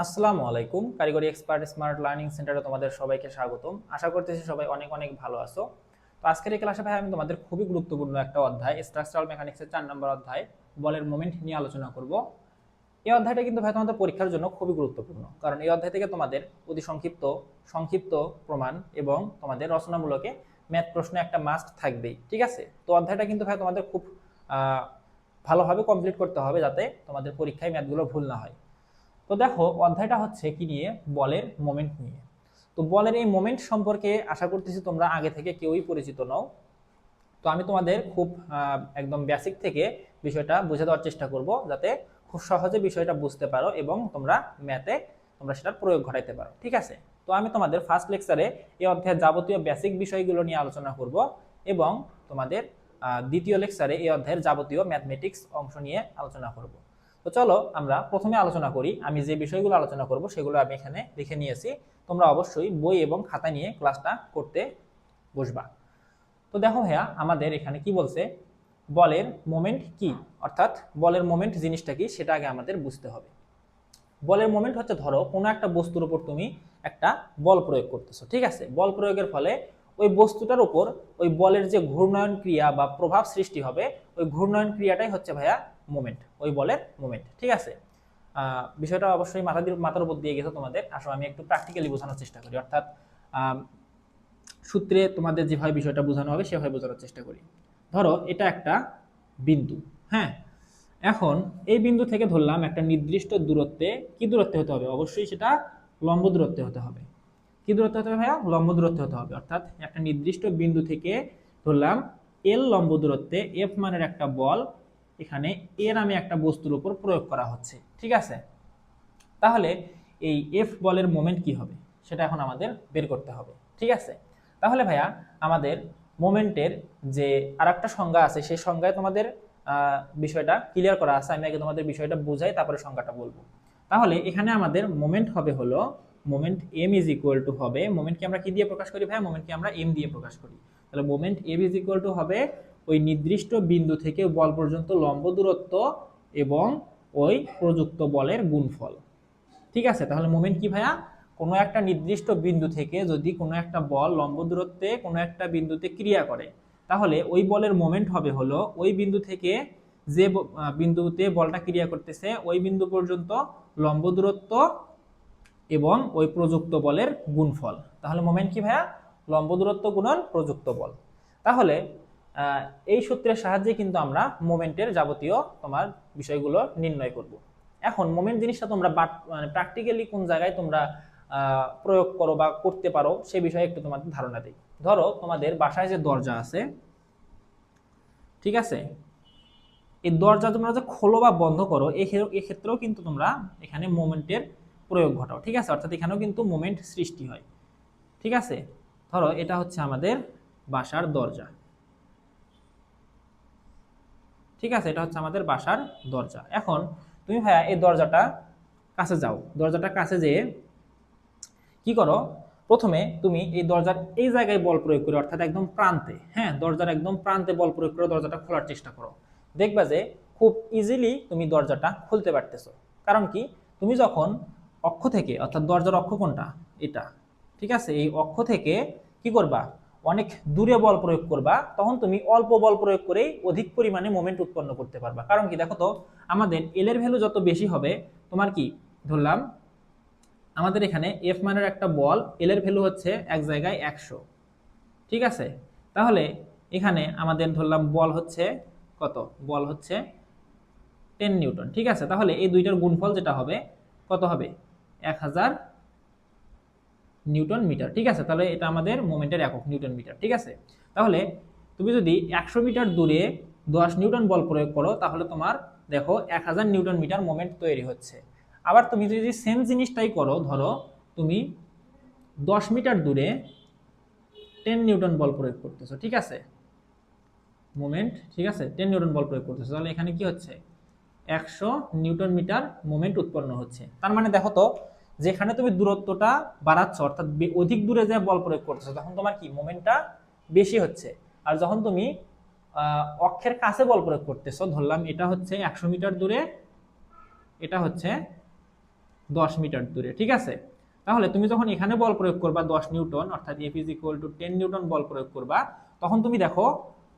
আসসালামু আলাইকুম। কারিগরি এক্সপার্ট স্মার্ট লার্নিং সেন্টারে তোমাদের সবাইকে স্বাগতম। আশা করতেছি সবাই অনেক অনেক ভালো আছো। তো আজকের এই ক্লাসে ভাই আমি তোমাদের খুবই গুরুত্বপূর্ণ একটা অধ্যায় স্ট্রাকচারাল মেকানিক্সের 4 নম্বর অধ্যায় বলের মোমেন্ট নিয়ে আলোচনা করব। এই অধ্যায়টা কিন্তু ভাই তোমাদের পরীক্ষার জন্য খুবই গুরুত্বপূর্ণ, কারণ এই অধ্যায় থেকে তোমাদের অতি সংক্ষিপ্ত সংক্ষিপ্ত প্রমাণ এবং তোমাদের রচনামূলকে ম্যাথ প্রশ্ন একটা মাস্ট থাকবেই। ঠিক আছে, তো অধ্যায়টা কিন্তু ভাই তোমাদের খুব আহ, ভালোভাবে কমপ্লিট করতে হবে যাতে তোমাদের পরীক্ষায় ম্যাথগুলো ভুল না হয়। তো দেখো, অধ্যায়টা হচ্ছে কি নিয়ে? বলের মোমেন্ট নিয়ে। তো বলের এই মোমেন্ট সম্পর্কে আশা করতেছি তোমরা আগে থেকে কেউই পরিচিত নও। তো আমি তোমাদের খুব একদম বেসিক থেকে বিষয়টা বুঝে দেওয়ার চেষ্টা করব, যাতে খুব সহজে বিষয়টা বুঝতে পারো এবং তোমরা ম্যাথে তোমরা সেটার প্রয়োগ ঘটাইতে পারো। ঠিক আছে, তো আমি তোমাদের ফার্স্ট লেকচারে এই অধ্যায়ের যাবতীয় বেসিক বিষয়গুলো নিয়ে আলোচনা করব এবং তোমাদের দ্বিতীয় লেকচারে এই অধ্যায়ের যাবতীয় ম্যাথমেটিক্স অংশ নিয়ে আলোচনা করব। তো চলো আমরা প্রথমে আলোচনা করি। আমি যে বিষয়গুলো আলোচনা করব সেগুলো আমি এখানে লিখে নিয়েছি। তোমরা অবশ্যই বই এবং খাতা নিয়ে ক্লাসটা করতে বসবা। তো দেখো ভাইয়া, আমাদের এখানে কি বলছে, বলের মোমেন্ট কি, অর্থাৎ বলের মোমেন্ট জিনিসটা কি সেটা আগে আমাদের বুঝতে হবে। বলের মোমেন্ট হচ্ছে, ধরো কোনো একটা বস্তুর উপর তুমি একটা বল প্রয়োগ করতেছো। ঠিক আছে, বল প্রয়োগের ফলে ওই বস্তুটার উপর ওই বলের যে ঘূর্ণয়ন ক্রিয়া বা প্রভাব সৃষ্টি হবে, ওই ঘূর্ণয়ন ক্রিয়াটাই হচ্ছে ভাইয়া মোমেন্ট, ওই বলের মোমেন্ট। ঠিক আছে, বিষয়টা অবশ্যই মাথার উপর দিয়ে গেছে তোমাদের। আসলে আমি একটু প্র্যাকটিক্যালি বোঝানোর চেষ্টা করি, অর্থাৎ সূত্রে তোমাদের যেভাবে বিষয়টা বোঝানো হবে সেভাবে বোঝানোর চেষ্টা করি। ধরো এটা একটা বিন্দু। হ্যাঁ, এখন এই বিন্দু থেকে ধরলাম একটা নির্দিষ্ট দূরত্বে, কি দূরত্বে হতে হবে? অবশ্যই সেটা লম্ব দূরত্বে হতে হবে। কি দূরত্ব হতে হবে ভাইয়া? লম্ব দূরত্বে হতে হবে। অর্থাৎ একটা নির্দিষ্ট বিন্দু থেকে ধরলাম এল লম্ব দূরত্বে এফ মানের একটা বল এখানে এ নামে একটা বস্তুর উপর প্রয়োগ করা হচ্ছে। ঠিক আছে, তাহলে এই এফ বলের মোমেন্ট কি হবে সেটা এখন আমাদের বের করতে হবে। ঠিক আছে, তাহলে ভাইয়া আমাদের মোমেন্টের যে আরেকটা সংজ্ঞা আছে সেই সংজ্ঞায় তোমাদের বিষয়টা ক্লিয়ার করা আছে। আমি আগে তোমাদের বিষয়টা বুঝাই, তারপরে সংজ্ঞাটা বলবো। তাহলে এখানে আমাদের মোমেন্ট হবে হলো, moment M is equal to হবে, মোমেন্টকে আমরা কি দিয়ে প্রকাশ করি ভাইয়া? মোমেন্টকে আমরা এম দিয়ে প্রকাশ করি। তাহলে moment M is equal to হবে ওই নির্দিষ্ট বিন্দু থেকে বল পর্যন্ত লম্ব দূরত্ব এবং ওই প্রযুক্ত বলের গুণফল। ঠিক আছে, তাহলে মোমেন্ট কি ভাইয়া? কোনো একটা নির্দিষ্ট বিন্দু থেকে যদি কোনো একটা বল লম্ব দূরত্বে কোনো একটা বিন্দুতে ক্রিয়া করে, তাহলে ওই বলের মোমেন্ট হবে হলো ওই বিন্দু থেকে যে বিন্দুতে বলটা ক্রিয়া করতেছে ওই বিন্দু পর্যন্ত লম্ব দূরত্ব এবং ওই প্রযুক্ত বলের গুণফল। তাহলে মোমেন্ট কি ভাইয়া? লম্ব দূরত্ব গুণন প্রযুক্ত বল। তাহলে এই সূত্রের সাহায্যে কিন্তু আমরা মোমেন্টের যাবতীয় তোমার বিষয়গুলো নির্ণয় করব। এখন মোমেন্ট জিনিসটা তোমরা মানে প্র্যাকটিক্যালি কোন জায়গায় তোমরা প্রয়োগ করো বা করতে পারো সে বিষয়ে একটু তোমাদের ধারণা দিই। ধরো তোমাদের বাসায় যে দরজা আছে, ঠিক আছে, এই দরজা তোমরা যে খোলো বা বন্ধ করো এক্ষেত্রেও কিন্তু তোমরা এখানে মোমেন্টের প্রয়োগ ঘটাও। ঠিক আছে, অর্থাৎ এখানেও কিন্তু মোমেন্ট সৃষ্টি হয়। ঠিক আছে, ধরো এটা হচ্ছে আমাদের বাসার দরজা। ঠিক আছে, এটা হচ্ছে আমাদের বাসার দরজা। এখন তুমি ভাইয়া এই দরজাটা কাছে যাও, দরজাটা কাছে যেয়ে কি করো? প্রথমে তুমি এই দরজার এই জায়গায় বল প্রয়োগ করে, অর্থাৎ একদম প্রান্তে, হ্যাঁ দরজার একদম প্রান্তে বল প্রয়োগ করে দরজাটা খোলার চেষ্টা করো। দেখবা যে খুব ইজিলি তুমি দরজাটা খুলতে পারতেছো। কারণ কি? তুমি যখন অক্ষ থেকে, অর্থাৎ দরজার অক্ষ কোনটা? এটা। ঠিক আছে, এই অক্ষ থেকে কি করবা? অনেক দূরে বল প্রয়োগ করবা, তখন তুমি অল্প বল প্রয়োগ করেই অধিক পরিমাণে মোমেন্ট উৎপন্ন করতে পারবা। কারণ কি? দেখো তো, আমাদের এল এর ভ্যালু যত বেশি হবে, তোমার কি ধরলাম আমাদের এখানে এফ মানের একটা বল এল এর ভ্যালু হচ্ছে এক জায়গায় 100। ঠিক আছে, তাহলে এখানে আমাদের ধরলাম বল হচ্ছে কত? বল হচ্ছে 10 নিউটন। ঠিক আছে, তাহলে এই দুইটার গুণফল যেটা হবে কত হবে? 1000 নিউটন মিটার। ঠিক আছে, তাহলে এটা আমাদের মোমেন্টের একক নিউটন মিটার। ঠিক আছে, তাহলে তুমি যদি 100 মিটার দূরে 10 নিউটন বল প্রয়োগ করো, তাহলে তোমার দেখো 1000 নিউটন মিটার মোমেন্ট তৈরি হচ্ছে। আবার তুমি যদি সেম জিনিসটাই করো, ধরো তুমি 10 মিটার দূরে 10 নিউটন বল প্রয়োগ করতেছো। ঠিক আছে, মোমেন্ট, ঠিক আছে, 10 নিউটন বল প্রয়োগ করতেছো, তাহলে এখানে কি হচ্ছে? 100 নিউটন মিটার মোমেন্ট উৎপন্ন হচ্ছে। তার মানে দেখো তো, যেখানে তুমি দূরত্বটা বাড়াচ্ছ, অর্থাৎ অধিক দূরে যে বল প্রয়োগ করতেছো, তখন তোমার কি মোমেন্টটা বেশি হচ্ছে। আর যখন তুমি অক্ষের কাছে বল প্রয়োগ করতেছো, ধরলাম এটা হচ্ছে 100 মিটার দূরে, এটা হচ্ছে 10 মিটার দূরে, ঠিক আছে। তাহলে তুমি যখন এখানে বল প্রয়োগ করবা 10 নিউটন, অর্থাৎ F = 10 নিউটন বল প্রয়োগ করবা, তখন তুমি দেখো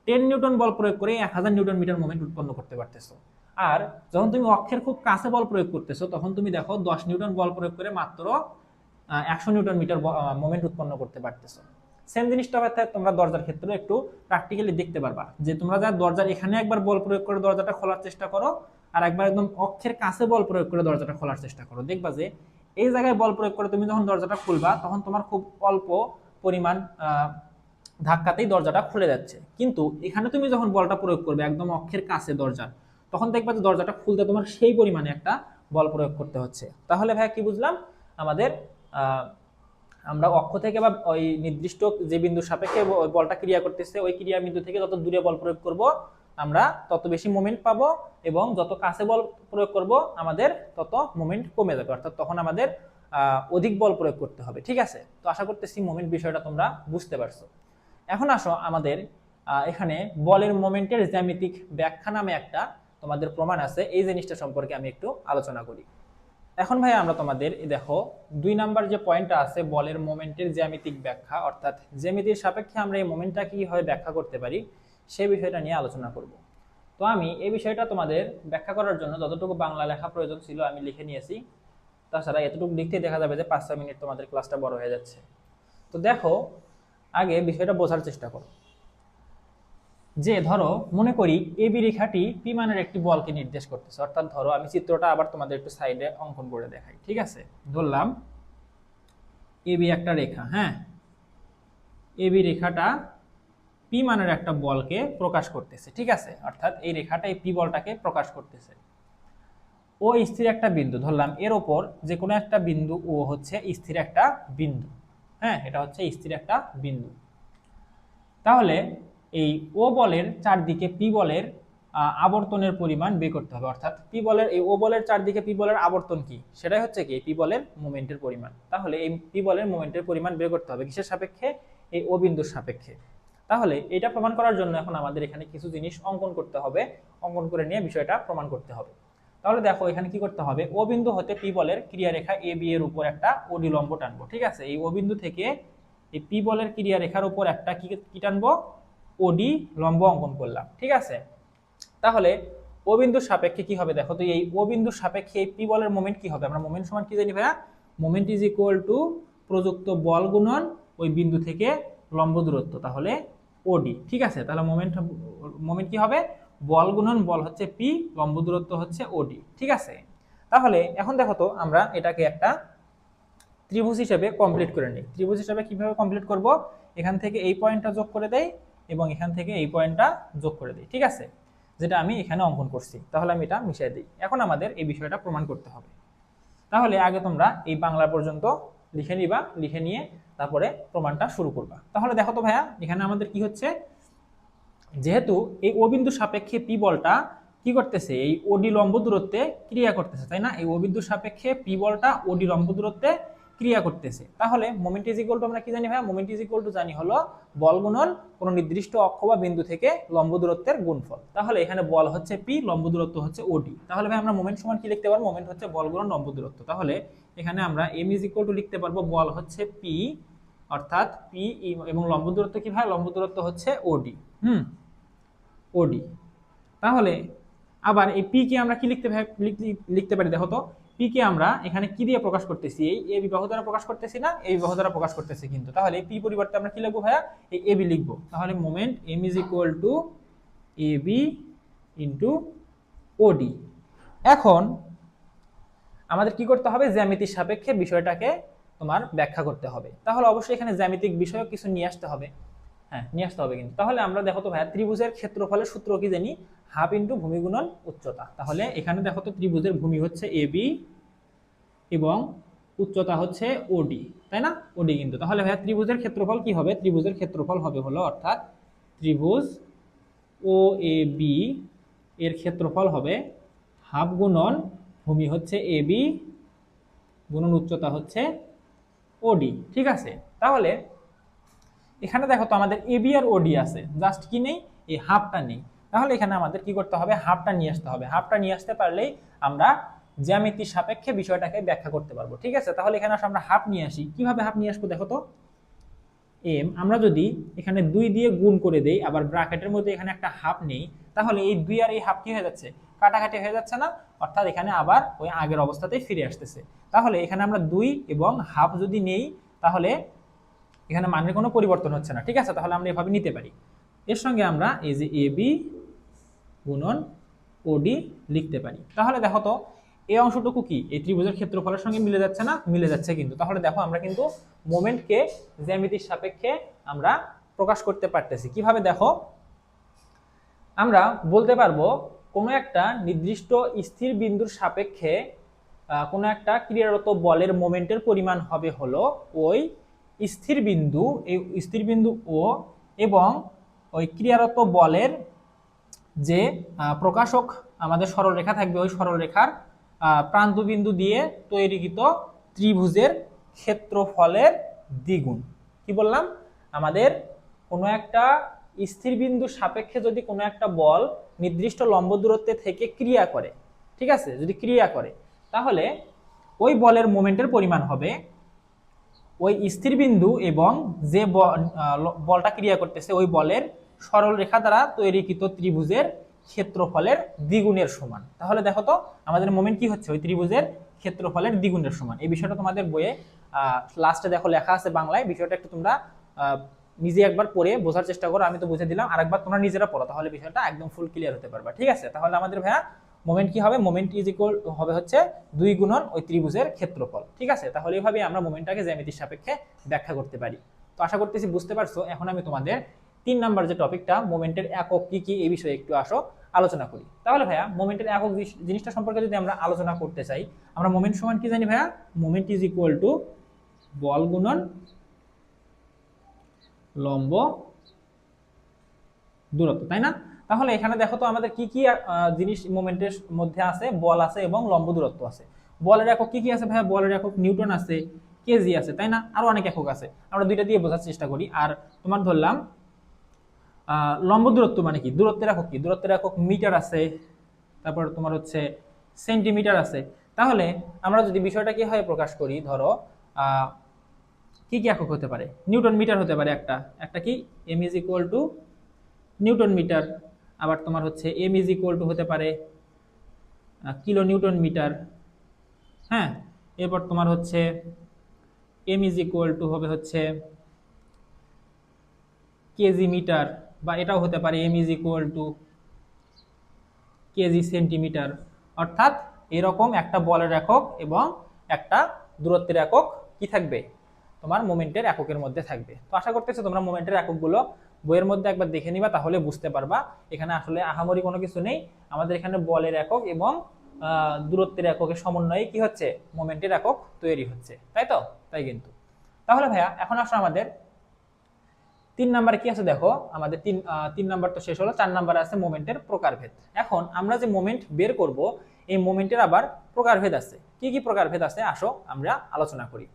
10 নিউটন বল প্রয়োগ করে 1000 নিউটন মিটার মোমেন্ট উৎপন্ন করতে পারতেছো। আর যখন তুমি অক্ষের খুব কাছে বল প্রয়োগ করতেছো, তখন তুমি দেখো 10 নিউটন বল প্রয়োগ করে মাত্র 100 নিউটন মিটার মোমেন্ট উৎপন্ন করতে পারতেছো। সেম জিনিসটা অর্থাৎ তোমরা দরজার ক্ষেত্রে একটু প্র্যাকটিক্যালি দেখতে পারবা, যে তোমরা যা দরজার এখানে একবার বল প্রয়োগ করে দরজাটা খোলার চেষ্টা করো, আর একবার একদম অক্ষের কাছে বল প্রয়োগ করে দরজাটা খোলার চেষ্টা করো, দেখবা যে এই জায়গায় বল প্রয়োগ করে তুমি যখন দরজাটা খুলবা, তখন তোমার খুব অল্প পরিমাণ ধাক্কাতেই দরজাটা খুলে যাচ্ছে। কিন্তু এখানে তুমি যখন বলটা প্রয়োগ করবে একদম অক্ষের কাছে দরজার, তখন দেখবা যে দরজাটা খুলতে তোমার সেই পরিমাণে একটা বল প্রয়োগ করতে হচ্ছে। তাহলে ভাই কি বুঝলাম, আমাদের আমরা অক্ষ থেকে বা ওই নির্দিষ্ট যে বিন্দুর সাপেক্ষে ওই বলটা ক্রিয়া করতেছে, ওই ক্রিয়া বিন্দু থেকে যত দূরে বল প্রয়োগ করব আমরা তত বেশি মোমেন্ট পাবো, এবং যত কাছে বল প্রয়োগ করব আমাদের তত মোমেন্ট কমে যাবে, অর্থাৎ তখন আমাদের অধিক বল প্রয়োগ করতে হবে, ঠিক আছে। তো আশা করতেছি মোমেন্ট বিষয়টা তোমরা বুঝতে পারছো। এখন আসো আমাদের এখানে বলের মোমেন্টের জ্যামিতিক ব্যাখ্যা নামে একটা তোমাদের প্রমাণ আছে, এই জিনিসটা সম্পর্কে আমি একটু আলোচনা করি। এখন ভাই আমরা তোমাদের দেখো 2 নাম্বার যে পয়েন্টটা আছে বলের মোমেন্টের জ্যামিতিক ব্যাখ্যা, অর্থাৎ জ্যামিতির সাপেক্ষে আমরা এই মোমেন্টটা কিভাবে ব্যাখ্যা করতে পারি সেই বিষয়টা নিয়ে আলোচনা করব। তো আমি এই বিষয়টা তোমাদের ব্যাখ্যা করার জন্য যতটুকু বাংলা লেখা প্রয়োজন ছিল আমি লিখে নিয়েছি। তাছাড়া এতটুকু লিখতে দেখা যাবে যে 5-6 মিনিট তোমাদের ক্লাসটা বড় হয়ে যাচ্ছে। তো দেখো আগে বিষয়টা বোঝার চেষ্টা করো, যে ধরো মনে করি এবি রেখাটি পি মানের একটি বলকে নির্দেশ করতেছে, অর্থাৎ ধরো আমি চিত্রটা আবার তোমাদের একটু সাইডে অঙ্কন করে দেখাই, ঠিক আছে। ধরলাম এবি একটা রেখা, হ্যাঁ, এবি রেখাটা পি মানের একটা বলকে প্রকাশ করতেছে, ঠিক আছে, অর্থাৎ এই রেখাটা এই পি বলটাকে প্রকাশ করতেছে। ও স্থির একটা বিন্দু ধরলাম, এর ওপর যে কোনো একটা বিন্দু ও হচ্ছে স্থির একটা বিন্দু, হ্যাঁ, এটা হচ্ছে স্থির একটা বিন্দু। তাহলে এই ও বলের চারদিকে পি বলের আবর্তনের পরিমাণ বের করতে হবে, অর্থাৎ পি বলের এই ও বলের চারদিকে পি বলের আবর্তন কি, সেটাই হচ্ছে কি পি বলের মোমেন্টের পরিমাণ। তাহলে এই পি বলের মোমেন্টের পরিমাণ বের করতে হবে কিসের সাপেক্ষে, এই ও বিন্দুর সাপেক্ষে। তাহলে এটা প্রমাণ করার জন্য এখন আমাদের এখানে কিছু জিনিস অঙ্কন করতে হবে, অঙ্কন করে নিয়ে বিষয়টা প্রমাণ করতে হবে। তাহলে দেখো এখানে কি করতে হবে, ও বিন্দু হতে পি বলের ক্রিয়ারেখা এ বি এর উপর একটা ওডি লম্ব টানবো, ঠিক আছে। এই ও বিন্দু থেকে এই পি বলের ক্রিয়ারেখার উপর একটা কি টানবো, ওডি লম্ব অঙ্কন করলাম, ঠিক আছে। তাহলে ও বিন্দুর সাপেক্ষে কি হবে দেখো, তো এই ও বিন্দুর সাপেক্ষে এই পি বলের মোমেন্ট কি হবে, আমরা মোমেন্ট সমান কি জানি ভাইয়া, মোমেন্ট ইজ ইকুয়াল টু প্রযুক্ত বল গুণন ওই বিন্দু থেকে লম্ব দূরত্ব, তাহলে ওডি, ঠিক আছে। তাহলে মোমেন্ট কি হবে, বল গুণন বল হচ্ছে পি, লম্ব দূরত্ব হচ্ছে ওডি, ঠিক আছে। তাহলে এখন দেখো তো আমরা এটাকে একটা ত্রিভুজ হিসেবে কমপ্লিট করে নিই। ত্রিভুজ হিসেবে কিভাবে কমপ্লিট করব, এখান থেকে এই পয়েন্টটা যোগ করে দেই এবং এখান থেকে এই পয়েন্টটা যোগ করে দিই, ঠিক আছে, যেটা আমি এখানে অঙ্কন করছি। তাহলে আমি এটা মিশিয়ে দিই। এখন আমাদের এই বিষয়টা প্রমাণ করতে হবে। তাহলে আগে তোমরা এই বাংলা পর্যন্ত লিখে নিবা, লিখে নিয়ে তারপরে প্রমাণটা শুরু করবা। তাহলে দেখো তো ভাইয়া এখানে আমাদের কি হচ্ছে, যেহেতু এই ও বিন্দুর সাপেক্ষে পি বলটা কি করতেছে, এই ওডি লম্ব দূরত্বে ক্রিয়া করতেছে, তাই না। এই ও বিন্দুর সাপেক্ষে পি বলটা ওডি লম্ব দূরত্বে ক্রিয়া করতেছে। তাহলে মোমেন্ট ইজ ইকুয়াল টু আমরা কি জানি ভাই, মোমেন্ট ইজ ইকুয়াল টু জানি হলো বল গুণন কোন নির্দিষ্ট অক্ষ বা বিন্দু থেকে লম্ব দূরত্বের গুণফল। তাহলে এখানে বল হচ্ছে পি, লম্ব দূরত্ব হচ্ছে ওডি। তাহলে ভাই আমরা মোমেন্ট সমান কি লিখতে পারবো, মোমেন্ট হচ্ছে বল গুণন লম্ব দূরত্ব। তাহলে এখানে আমরা এম ইজ ইকুয়াল টু লিখতে পারবো বল হচ্ছে পি, অর্থাৎ পি এবং লম্ব দূরত্ব কি ভাই, লম্ব দূরত্ব হচ্ছে ওডি, ওডি। তাহলে আবার এই পি কে আমরা কি লিখতে পারি দেখো তো, পি কে আমরা এখানে কি দিয়ে প্রকাশ করতেছি, এই এ বি বাহু দ্বারা প্রকাশ করতেছি না, এই বাহু দ্বারা প্রকাশ করতেছি কিন্তু। তাহলে পি পরিবর্তে আমরা কি লিখবো ভাইয়া, এই এ বি লিখবো। তাহলে moment M is equal to A B into OD. এখন আমাদের কি করতে হবে, জ্যামিতির সাপেক্ষে বিষয়টাকে তোমার ব্যাখ্যা করতে হবে। তাহলে অবশ্যই এখানে জ্যামিতিক বিষয় কিছু নিয়ে আসতে হবে, হ্যাঁ নিয়ে আসতে হবে কিন্তু। তাহলে আমরা দেখো তো ভাইয়া ত্রিভুজের ক্ষেত্রফলের সূত্র কি জানি, হাফ ইন্টু ভূমি গুণন উচ্চতা। তাহলে এখানে দেখো তো ত্রিভুজের ভূমি হচ্ছে এ বি এবং উচ্চতা হচ্ছে ওডি, তাই না, ওডি কিন্তু। তাহলে ভাইয়া ত্রিভুজের ক্ষেত্রফল কি হবে, ত্রিভুজের ক্ষেত্রফল হবে হলো, অর্থাৎ ত্রিভুজ ও এ বি এর ক্ষেত্রফল হবে হাফ গুণন ভূমি হচ্ছে এ বি গুণন উচ্চতা হচ্ছে ওডি, ঠিক আছে। তাহলে এখানে দেখো তো আমাদের এবি আর ওডি আছে, জাস্ট কি নেই, এই হাফটা নেই। তাহলে এখানে আমাদের কি করতে হবে, হাফটা নিয়ে আসতে হবে। হাফটা নিয়ে আসতে পারলেই আমরা জ্যামিতির সাপেক্ষে বিষয়টাকে ব্যাখ্যা করতে পারবো। ঠিক আছে, তাহলে এখানে আসলে আমরা হাফ নিয়ে আসি। কিভাবে হাফ নিয়ে আসবো দেখো তো। এম আমরা যদি এখানে 2 দিয়ে গুণ করে দেই, আবার ব্র্যাকেটের মধ্যে এখানে একটা হাফ নেই, তাহলে এই 2 আর এই হাফ কি হয়ে যাচ্ছে, কাটাকাটি হয়ে যাচ্ছে না, অর্থাৎ এখানে আবার ওই আগের অবস্থাতেই ফিরে আসতেছে। তাহলে এখানে আমরা 2 এবং হাফ যদি নেই, তাহলে এখানে মানের কোনো পরিবর্তন হচ্ছে না। ঠিক আছে, তাহলে আমরা এভাবে নিতে পারি। এর সঙ্গে আমরা এই যে এ বি গুণন ওডি লিখতে পারি। তাহলে দেখো তো এই অংশটুকু কি এই ত্রিভুজের ক্ষেত্রফলের সঙ্গে মিলে যাচ্ছে না? মিলে যাচ্ছে কিন্তু। তাহলে দেখো আমরা কিন্তু মোমেন্টকে জ্যামিতির সাপেক্ষে আমরা প্রকাশ করতে পারতেছি। কিভাবে দেখো, আমরা বলতে পারবো কোনো একটা নির্দিষ্ট স্থির বিন্দুর সাপেক্ষে কোনো একটা ক্রিয়ারত বলের মোমেন্টের পরিমাণ হবে হলো ওই স্থির বিন্দু, এই স্থির বিন্দু ও এবং ওই ক্রিয়ারত বলের যে প্রকাশক আমাদের সরলরেখা থাকবে, ওই সরলরেখার প্রান্ত বিন্দু দিয়ে তৈরিকৃত ত্রিভুজের ক্ষেত্রফলের দ্বিগুণ। কি বললাম, আমাদের কোনো একটা স্থির বিন্দুর সাপেক্ষে যদি কোনো একটা বল নির্দিষ্ট লম্ব দূরত্বে থেকে ক্রিয়া করে, ঠিক আছে, যদি ক্রিয়া করে, তাহলে ওই বলের মোমেন্টের পরিমাণ হবে ওই স্থির বিন্দু এবং যে বলটা ক্রিয়া করতেছে ওই বলের সরল রেখা দ্বারা তৈরিকৃত ত্রিভুজের ক্ষেত্রফলের দ্বিগুণের সমান। তাহলে দেখো তো আমাদের মোমেন্ট কি হচ্ছে, ওই ত্রিভুজের ক্ষেত্রফলের দ্বিগুণের সমান। এই বিষয়টা তোমাদের বইয়ে লাস্টে দেখো লেখা আছে বাংলায়। বিষয়টা একটু তোমরা নিজে একবার পড়ে বোঝার চেষ্টা করো, আমি তো বুঝে দিলাম, আরেকবার তোমরা নিজেরা পড়ো, তাহলে বিষয়টা একদম ফুল ক্লিয়ার হতে পারবা। ঠিক আছে, তাহলে আমাদের ভাইয়া মোমেন্ট কি হবে, মোমেন্ট ইজ ইকুয়াল হবে হচ্ছে 2 গুণন ওই ত্রিভুজের ক্ষেত্রফল। ঠিক আছে, তাহলে এইভাবে আমরা মোমেন্টটাকে জ্যামিতির সাপেক্ষে ব্যাখ্যা করতে পারি। তো আশা করতেছি বুঝতে পারছো। এখন আমি তোমাদের 3 নাম্বার যে টপিকটা মোমেন্টের একক কি কি এই বিষয়ে একটু আলোচনা করি। তাহলে ভাইয়া মোমেন্টের একক জিনিসটা সম্পর্কে যদি আমরা আলোচনা করতে চাই, আমরা মোমেন্ট সমান কি জানি ভাইয়া, মোমেন্ট ইজ ইকুয়াল টু বল গুণন লম্ব দূরত্ব, তাই না? তাহলে এখানে দেখো তো আমাদের কি কি জিনিস মোমেন্টের মধ্যে আছে, বল আছে এবং লম্ব দূরত্ব আছে। বলের একক কি কি আছে ভাইয়া, বলের একক নিউটন আছে, কেজি আছে, তাই না? আরো অনেক একক আছে, আমরা দুইটা দিয়ে বোঝার চেষ্টা করি। আর তোমার ধরলাম লম্ব দূরত্ব মানে কি, দূরত্বের একক কি, দূরত্বের একক মিটার আছে, তারপর তোমার হচ্ছে সেন্টিমিটার আছে। তাহলে আমরা যদি বিষয়টা কি হয় প্রকাশ করি, ধরো কি কি একক হতে পারে, নিউটন মিটার হতে পারে একটা, একটা কি M is equal to newton metre, আবার তোমার হচ্ছে এম ইজ ইকুয়াল টু হতে পারে কিলো নিউটন মিটার। হ্যাঁ, এরপর তোমার হচ্ছে এম ইজ ইকুয়াল টু হবে হচ্ছে কেজি মিটার, বা এটাও হতে পারে M is equal to KG centimetre. অর্থাৎ এরকম একটা বলের একক এবং একটা দূরত্বের একক কি থাকবে, তোমার মোমেন্টের এককের মধ্যে থাকবে। তো আশা করতেছি তোমরা মোমেন্টের এককগুলো বইয়ের মধ্যে একবার দেখে নিবা, তাহলে বুঝতে পারবা এখানে আসলে আহামরি কোনো কিছু নেই। আমাদের এখানে বলের একক এবং দূরত্বের এককের সমন্বয়ে কি হচ্ছে, মোমেন্টের একক তৈরি হচ্ছে, তাই তো? তাই কিন্তু। তাহলে ভাইয়া এখন আসলে আমাদের 3 নাম্বার কি আছে দেখো, আমাদের 3 নাম্বার তো শেষ হলো, 4 নাম্বার আছে মোমেন্টের প্রকারভেদ। এখন আমরা যে মোমেন্ট বের করব, এই মোমেন্টের আবার প্রকারভেদ আছে। কি কি প্রকারভেদ আছে আসো আমরা আলোচনা করি।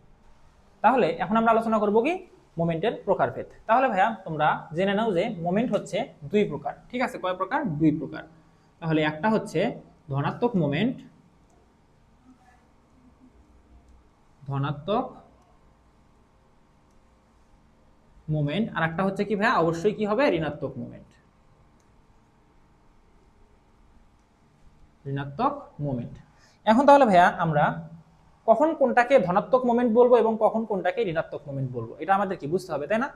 তাহলে এখন আমরা আলোচনা করব কি, মোমেন্টের প্রকারভেদ। তাহলে ভাইয়া তোমরা জেনে নাও যে মোমেন্ট হচ্ছে 2 প্রকার। ঠিক আছে, কয় প্রকার? 2 প্রকার। তাহলে একটা হচ্ছে ধনাত্মক মোমেন্ট, ধনাত্মক মোমেন্ট, আর একটা হচ্ছে কি ভাইয়া, অবশ্যই কি হবে, ঋণাত্মক মোমেন্ট, ঋণাত্মক মোমেন্ট। এখন তাহলে ভাইয়া আমরা কখন কোনটাকে ধনাত্মক মোমেন্ট বলবো এবং কখন কোনটাকে ঋণাত্মক মোমেন্ট বলবো, এটা আমাদের কি বুঝতে হবে, তাই না?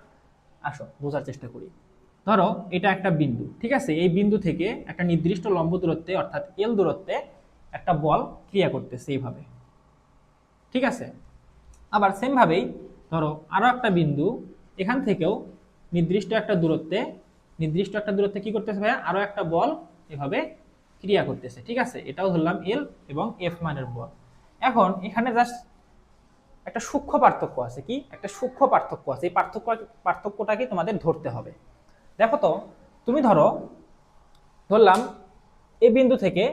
আসো বোঝার চেষ্টা করি। ধরো এটা একটা বিন্দু, ঠিক আছে, এই বিন্দু থেকে একটা নির্দিষ্ট লম্ব দূরত্বে অর্থাৎ এল দূরত্বে একটা বল ক্রিয়া করতেছে এইভাবে, ঠিক আছে। আবার সেম ভাবেই ধরো আরো একটা বিন্দু, এখান থেকেও নির্দিষ্ট একটা দূরত্বে কি করতেছে ভাইয়া, আরো একটা বল এভাবে ক্রিয়া করতেছে, ঠিক আছে। এটাও ধরলাম এল এবং এফ মানের বল। এখন এখানে জাস্ট একটা সূক্ষ্ম পার্থক্য আছে, কি একটা সূক্ষ্ম পার্থক্য আছে, এই পার্থক্যটাকে তোমাদের ধরতে হবে। দেখো তো, তুমি ধরলাম এই বিন্দু থেকে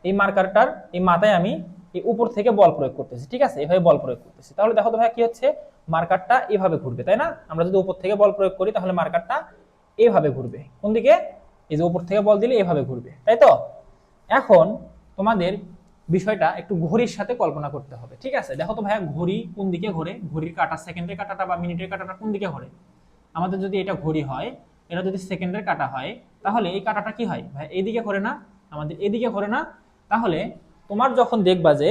এই মার্কারটার এই মাথায় আমি এই উপর থেকে বল প্রয়োগ করতেছি, ঠিক আছে, এভাবে বল প্রয়োগ করতেছি। তাহলে দেখো তো ভাই কি হচ্ছে, মার্কারটা এভাবে ঘুরবে, তাই না? আমরা যদি উপর থেকে বল প্রয়োগ করি তাহলে মার্কারটা এভাবে ঘুরবে, কোন দিকে, এই যে উপর থেকে বল দিলে এভাবে ঘুরবে, তাই তো? এখন তোমাদের বিষয়টা একটু ঘড়ির সাথে কল্পনা করতে হবে। ঠিক আছে, দেখো তো ভাইয়া ঘড়ি কোন দিকে ঘোরে, ঘড়ির কাঁটা সেকেন্ডের কাঁটাটা বা মিনিটের কাঁটাটা কোন দিকে ঘোরে? আমাদের যদি এটা ঘড়ি হয়, এটা যদি সেকেন্ডের কাঁটা হয়, তাহলে এই কাঁটাটা কি হয় ভাই? এইদিকে ঘোরে না? আমাদের এদিকে ঘোরে না? তাহলে তোমার যখন দেখবা যে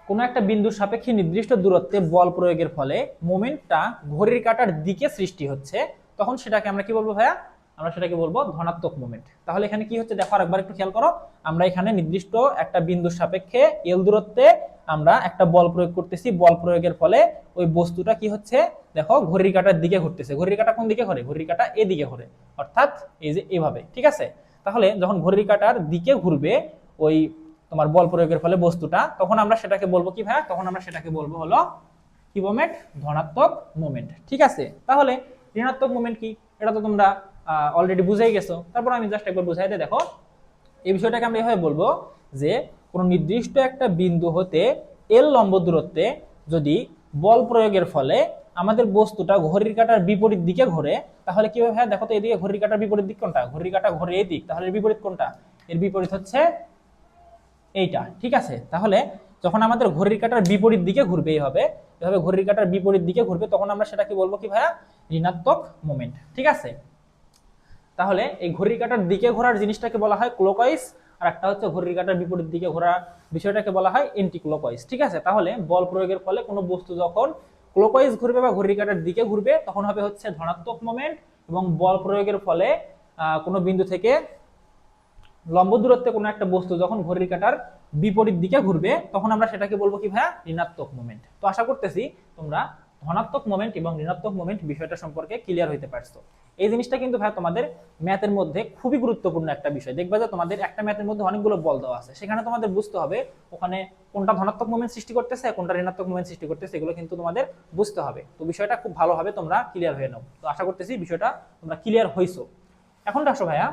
কোনো একটা বিন্দুর সাপেক্ষে নির্দিষ্ট দূরত্বে বল প্রয়োগের ফলে মোমেন্টটা ঘড়ির কাঁটার দিকে সৃষ্টি হচ্ছে, তখন সেটাকে আমরা কি বলবো ভাইয়া? আমরা সেটাকে বলবো ধনাত্মক মোমেন্ট। তাহলে এখানে কি হচ্ছে দেখো, আরেকবার একটু খেয়াল করো। আমরা এখানে নির্দিষ্ট একটা বিন্দুর সাপেক্ষে এল দূরত্বে আমরা একটা বল প্রয়োগ করতেছি, বল প্রয়োগের ফলে ওই বস্তুটা কি হচ্ছে দেখো ঘড়ির কাঁটার দিকে ঘুরতেছে। ঘড়ির কাঁটা কোন দিকে ঘোরে? ঘড়ির কাঁটা এদিকে ঘোরে, অর্থাৎ এই যে এভাবে। ঠিক আছে, তাহলে যখন ঘড়ির কাঁটার দিকে ঘুরবে ওই তোমার বল প্রয়োগের ফলে বস্তুটা, তখন আমরা সেটাকে বলবো কি ভাইয়া? তখন আমরা সেটাকে বলবো হলো কি মোমেন্ট? ধনাত্মক মোমেন্ট। ঠিক আছে, তাহলে ঋণাত্মক মোমেন্ট কি, এটা তো তোমরা অলরেডি বুঝেই গেছো। তারপর আমি জাস্ট একবার বুঝাই দিই। দেখো এই বিষয়টাকে আমরা এভাবে বলবো যে কোনো নির্দিষ্ট একটা বিন্দু হতে এল লম্ব দূরত্বে যদি বল প্রয়োগের ফলে আমাদের বস্তুটা ঘড়ির কাঁটার বিপরীত দিকে ঘোরে, তাহলে কি হবে? দেখো তো এদিকে ঘড়ির কাঁটার বিপরীত দিক কোনটা? ঘড়ির কাঁটা ঘোরে এই দিক, তাহলে এর বিপরীত কোনটা? এর বিপরীত হচ্ছে এইটা। ঠিক আছে, তাহলে যখন আমাদের ঘড়ির কাঁটার বিপরীত দিকে ঘুরবে এইভাবে, এভাবে ঘড়ির কাঁটার বিপরীত দিকে ঘুরবে, তখন আমরা সেটাকে বলবো কি ভাইয়া? ঋণাত্মক মোমেন্ট। ঠিক আছে, তাহলে এই ঘড়ির কাঁটার দিকে ঘোরার জিনিসটাকে বলা হয় ক্লকওয়াইজ, আর একটা হচ্ছে ঘড়ির কাঁটার বিপরীত দিকে ঘোরা বিষয়টাকে বলা হয় এন্টি ক্লকওয়াইজ। ঠিক আছে, তাহলে বল প্রয়োগের ফলে কোনো বস্তু যখন ক্লকওয়াইজ ঘুরবে বা ঘড়ির কাঁটার দিকে ঘুরবে, তখন হবে হচ্ছে ধনাত্মক মোমেন্ট, এবং বল প্রয়োগের ফলে কোনো বিন্দু থেকে লম্ব দূরত্বে কোনো একটা বস্তু যখন ঘড়ির কাঁটার বিপরীত দিকে ঘুরবে, তখন আমরা সেটাকে বলবো কি ভাইয়া? ঋণাত্মক মোমেন্ট। তো আশা করতেছি তোমরা ধনাত্মক মোমেন্ট এবং ঋণাত্মক মোমেন্ট বিষয়টা সম্পর্কে ক্লিয়ার হইতে পারছো। এই জিনিসটা কিন্তু ভাই তোমাদের ম্যাথের মধ্যে খুবই গুরুত্বপূর্ণ একটা বিষয়। দেখবা যে তোমাদের একটা ম্যাথের মধ্যে অনেকগুলো বল দেওয়া আছে, সেখানে তোমাদের বুঝতে হবে ওখানে কোনটা ধনাত্মক মোমেন্ট সৃষ্টি করতেছে, কোনটা ঋণাত্মক মোমেন্ট সৃষ্টি করতেছে, এগুলো কিন্তু তোমাদের বুঝতে হবে। তো বিষয়টা খুব ভালোভাবে তোমরা ক্লিয়ার হয়ে নাও। তো আশা করতেছি বিষয়টা তোমরা ক্লিয়ার হইছো। এখন আসো ভাইয়া,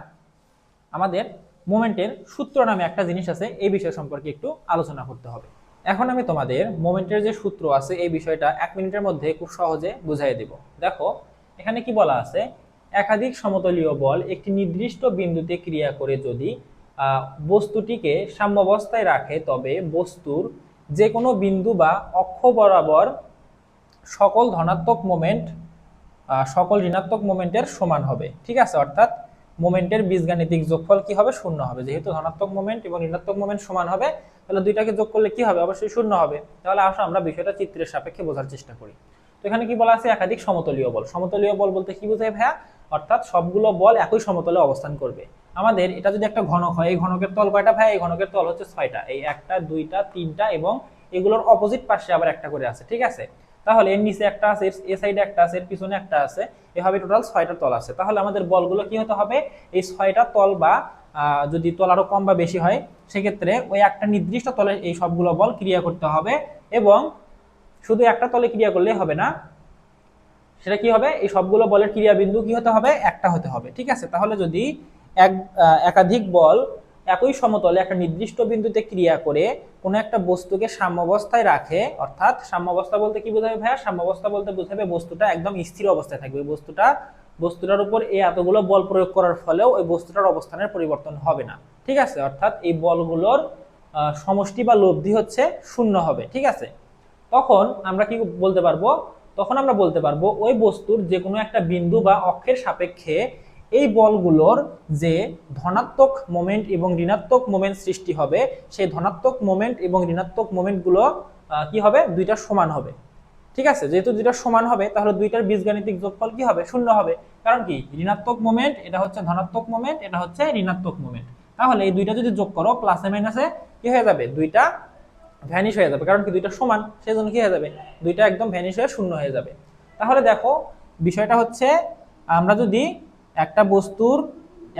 আমাদের মোমেন্টের সূত্র নামে একটা জিনিস আছে, এই বিষয় সম্পর্কে একটু আলোচনা করতে হবে। এখন আমি তোমাদের মোমেন্টের যে সূত্র আছে এই বিষয়টা 1 মিনিটের মধ্যে খুব সহজে বুঝাই দেব। দেখো এখানে কি বলা আছে, একাধিক সমতলীয় বল একটি নির্দিষ্ট বিন্দুতে ক্রিয়া করে যদি বস্তুটিকে সাম্যাবস্থায় রাখে, তবে বস্তুর যে কোনো বিন্দু বা অক্ষ বরাবর সকল ধনাত্মক মোমেন্ট সকল ঋণাত্মক মোমেন্টের সমান হবে। ঠিক আছে, অর্থাৎ মোমেন্টের বীজগাণিতিক যোগফল কি হবে? শূন্য হবে। যেহেতু ধনাত্মক মোমেন্ট এবং ঋণাত্মক মোমেন্ট সমান হবে, তাহলে দুইটাকে যোগ করলে কি হবে? অবশ্যই শূন্য হবে। তাহলে আসো আমরা বিষয়টা চিত্রের সাপেক্ষে বোঝার চেষ্টা করি। তো এখানে কি বলা আছে? একাধিক সমতলীয় বল। সমতলীয় বল বলতে কি বোঝায় ভাইয়া? অর্থাৎ সবগুলো বল একই সমতলে অবস্থান করবে। আমাদের এটা যদি একটা ঘনক হয়, এই ঘনকের তল কয়টা ভাই? এই ঘনকের তল হচ্ছে 6টা। এই 1টা 2টা 3টা এবং এগুলোর অপোজিট পাশে আবার একটা করে আছে। ঠিক আছে, তাহলে এর নিচে একটা আছে, এ সাইডে একটা আছে, এর পিছনে একটা আছে, এভাবে টোটাল 6টা তল আছে। তাহলে আমাদের বলগুলো কি হতে হবে? এই 6টা তল বা যদি তল আরো কম বা বেশি হয়, সেক্ষেত্রে ওই একটা নির্দিষ্ট তলে এই সবগুলো বল ক্রিয়া করতে হবে। এবং শুধু একটা তলে ক্রিয়া করলে হবে না, সেটা কি হবে? এই সবগুলো বলের ক্রিয়া বিন্দু কি হতে হবে? একটা হতে হবে। ঠিক আছে, তাহলে যদি একাধিক বল একই সমতলে একটা নির্দিষ্ট বিন্দুতে ক্রিয়া করে কোনো একটা বস্তুকে সাম্যাবস্থায় রাখে, অর্থাৎ সাম্যাবস্থা বলতে কি বোঝাবে ভাইয়া? সাম্যাবস্থা বলতে বোঝাবে বস্তুটা একদম স্থির অবস্থায় থাকবে। বস্তুটার উপর এই এতগুলো বল প্রয়োগ করার ফলেও ওই বস্তুটার অবস্থানের পরিবর্তন হবে না। ঠিক আছে, অর্থাৎ এই বলগুলোর সমষ্টি বা লব্ধি হচ্ছে শূন্য হবে। ঠিক আছে, তখন আমরা কি বলতে পারবো? তখন আমরা বলতে পারবো ওই বস্তুর যে কোনো একটা বিন্দু বা অক্ষের সাপেক্ষে এই বলগুলোর যে ধনাত্মক মোমেন্ট এবং ঋণাত্মক মোমেন্ট সৃষ্টি হবে, সেই ধনাত্মক মোমেন্ট এবং ঋণাত্মক মোমেন্টগুলো কি হবে? দুইটা সমান হবে। ঠিক আছে, যেহেতু দুইটা সমান হবে, তাহলে দুইটার বীজগাণিতিক যোগফল কি হবে? শূন্য হবে। কারণ কি? ঋণাত্মক মোমেন্ট এটা হচ্ছে ধনাত্মক মোমেন্ট, এটা হচ্ছে ঋণাত্মক মোমেন্ট। তাহলে এই দুইটা যদি যোগ করো, প্লাসে মাইনাসে কি হয়ে যাবে? দুইটা ভ্যানিশ হয়ে যাবে। কারণ কি? দুইটা সমান, সেই জন্য কি হয়ে যাবে? দুইটা একদম ভ্যানিশ হয়ে শূন্য হয়ে যাবে। তাহলে দেখো বিষয়টা হচ্ছে, আমরা যদি একটা বস্তুর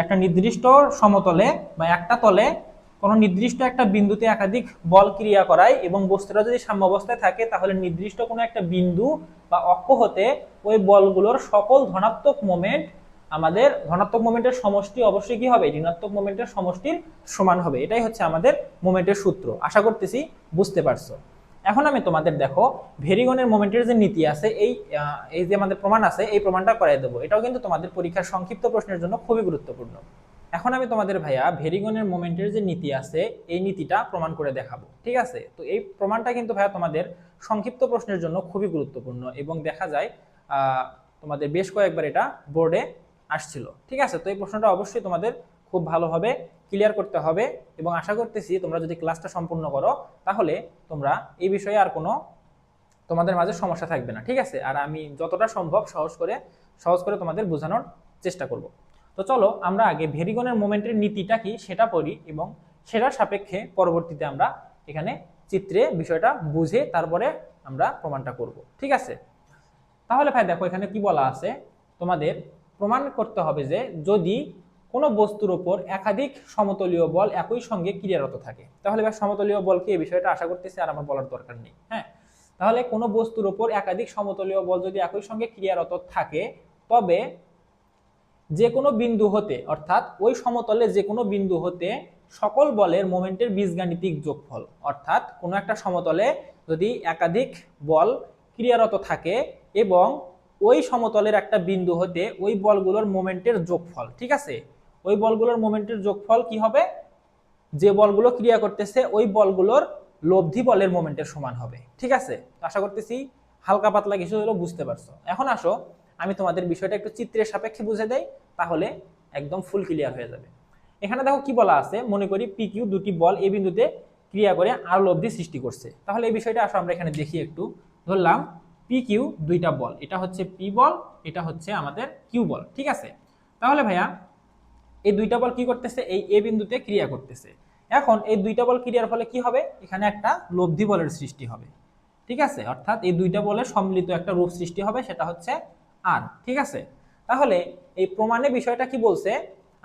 একটা নির্দিষ্ট সমতলে বা একটা তলে কোনো নির্দিষ্ট একটা বিন্দুতে একাধিক বল ক্রিয়া করায় এবং বস্তুটা যদি সাম্যাবস্থায় থাকে, তাহলে নির্দিষ্ট কোনো একটা বিন্দু বা অক্ষ হতে ওই বলগুলোর সকল ধনাত্মক মোমেন্ট, আমাদের ধনাত্মক মোমেন্টের সমষ্টি অবশ্যই কি হবে? ঋণাত্মক মোমেন্টের সমষ্টির সমান হবে। এটাই হচ্ছে আমাদের মোমেন্টের সূত্র। আশা করতেছি বুঝতে পারছো। এখন আমি তোমাদের দেখো ভেরিগনের মোমেন্টের যে নীতি আছে, এই যে আমাদের প্রমাণ আছে, এই প্রমাণটা করাই দেবো। এটাও কিন্তু তোমাদের পরীক্ষার সংক্ষিপ্ত প্রশ্নের জন্য খুবই গুরুত্বপূর্ণ। এখন আমি তোমাদের ভাইয়া ভেরিগনের মোমেন্টের যে নীতি আছে এই নীতিটা প্রমাণ করে দেখাবো, ঠিক আছে? তো এই প্রমাণটা কিন্তু ভাইয়া তোমাদের সংক্ষিপ্ত প্রশ্নের জন্য খুবই গুরুত্বপূর্ণ এবং দেখা যায় তোমাদের বেশ কয়েকবার এটা বোর্ডে আসছিল, ঠিক আছে? তো এই প্রশ্নটা অবশ্যই তোমাদের খুব ভালোভাবে ক্লিয়ার করতে হবে এবং আশা করতেছি তোমরা যদি ক্লাসটা সম্পূর্ণ করো তাহলে তোমরা এই বিষয়ে আর কোনো তোমাদের মাঝে সমস্যা থাকবে না, ঠিক আছে? আর আমি যতটা সম্ভব সহজ করে তোমাদের বোঝানোর চেষ্টা করব। তো চলো আমরা আগে ভেরিগনের মোমেন্টের নীতিটা কি সেটা পড়ি এবং সেটার সাপেক্ষে পরবর্তীতে আমরা এখানে চিত্রে বিষয়টা বুঝে তারপরে আমরা প্রমাণটা করব, ঠিক আছে? তাহলে ভাই দেখো এখানে কি বলা আছে, তোমাদের প্রমাণ করতে হবে যে যদি কোনো বস্তুর ওপর একাধিক সমতলীয় বল একই সঙ্গে ক্রিয়ারত থাকে। তাহলে ভাই সমতলীয় বল কি, এই বিষয়টা আশা করতেছি আর আমার বলার দরকার নেই। হ্যাঁ, তাহলে কোনো বস্তুর ওপর একাধিক সমতলীয় বল যদি একই সঙ্গে ক্রিয়ারত থাকে তবে যে কোনো বিন্দু হতে, অর্থাৎ ওই সমতলে যে কোনো বিন্দু হতে সকল বলের মোমেন্টের বীজগাণিতিক যোগফল, অর্থাৎ কোনো একটা সমতলে যদি একাধিক বল ক্রিয়ারত থাকে এবং ওই সমতলের একটা বিন্দু হতে ওই বলগুলোর মোমেন্টের যোগফল, ঠিক আছে, ওই বলগুলোর মোমেন্টের যোগফল কি হবে, যে বলগুলো ক্রিয়া করতেছে ওই বলগুলোর লব্ধি বলের মোমেন্টের সমান হবে, ঠিক আছে? আশা করতেছি হালকা পাতলা কিছু হলো বুঝতে পারছো। এখন আসো আমি তোমাদের বিষয়টা একটু চিত্রের সাপেক্ষে বুঝে দেই, তাহলে একদম ফুল ক্লিয়ার হয়ে যাবে। এখানে দেখো কি বলা আছে, মনে করি পি কিউ দুটি বল এই বিন্দুতে ক্রিয়া করে আর লব্ধি সৃষ্টি করছে। তাহলে এই বিষয়টা আসো আমরা এখানে দেখি একটু। ধরলাম পি কিউ দুইটা বল, এটা হচ্ছে পি বল, এটা হচ্ছে আমাদের কিউ বল, ঠিক আছে? তাহলে ভাইয়া এই দুইটা বল কি করতেছে, এই এ বিন্দুতে ক্রিয়া করতেছে। এখন এই দুইটা বল ক্রিয়ার ফলে কি হবে, এখানে একটা লব্ধি বলের সৃষ্টি হবে, ঠিক আছে? অর্থাৎ এই দুইটা বলের সম্মিলিত একটা রূপ সৃষ্টি হবে, সেটা হচ্ছে আর, ঠিক আছে? তাহলে এই প্রমাণে বিষয়টা কি বলছে,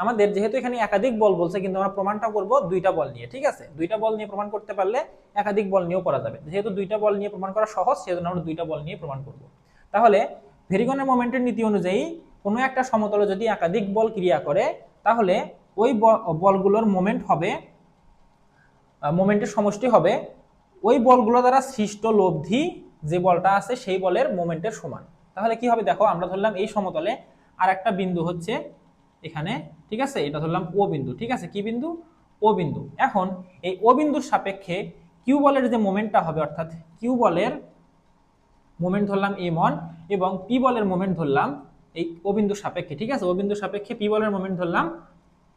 আমাদের যেহেতু এখানে একাধিক বল বলছে কিন্তু আমরা প্রমাণটা করব দুইটা বল নিয়ে, ঠিক আছে? দুইটা বল নিয়ে প্রমাণ করতে পারলে একাধিক বল নিয়েও করা যাবে, যেহেতু দুইটা বল নিয়ে প্রমাণ করা সহজ সেজন্য আমরা দুইটা বল নিয়ে প্রমাণ করব। তাহলে ভেরিগনের মোমেন্টের নীতি অনুযায়ী কোনো একটা সমতলে যদি একাধিক বল ক্রিয়া করে তাহলে ওই বলগুলোর মোমেন্ট হবে, মোমেন্টের সমষ্টি হবে ওই বলগুলো দ্বারা সৃষ্ট লব্ধি যে বলটা আছে সেই বলের মোমেন্টের সমান। তাহলে কি হবে দেখো, আমরা ধরলাম এই সমতলে আর একটা বিন্দু হচ্ছে এখানে, ঠিক আছে? এটা ধরলাম ও বিন্দু, ঠিক আছে? কি বিন্দু? ও বিন্দু। এখন এই ও বিন্দুর সাপেক্ষে কিউ বলের যে মোমেন্টটা হবে, অর্থাৎ কিউ বলের মোমেন্ট ধরলাম m1 এবং পি বলের মোমেন্ট ধরলাম এই ও বিন্দুর সাপেক্ষে, ঠিক আছে? ও বিন্দুর সাপেক্ষে পি বলের মোমেন্ট ধরলাম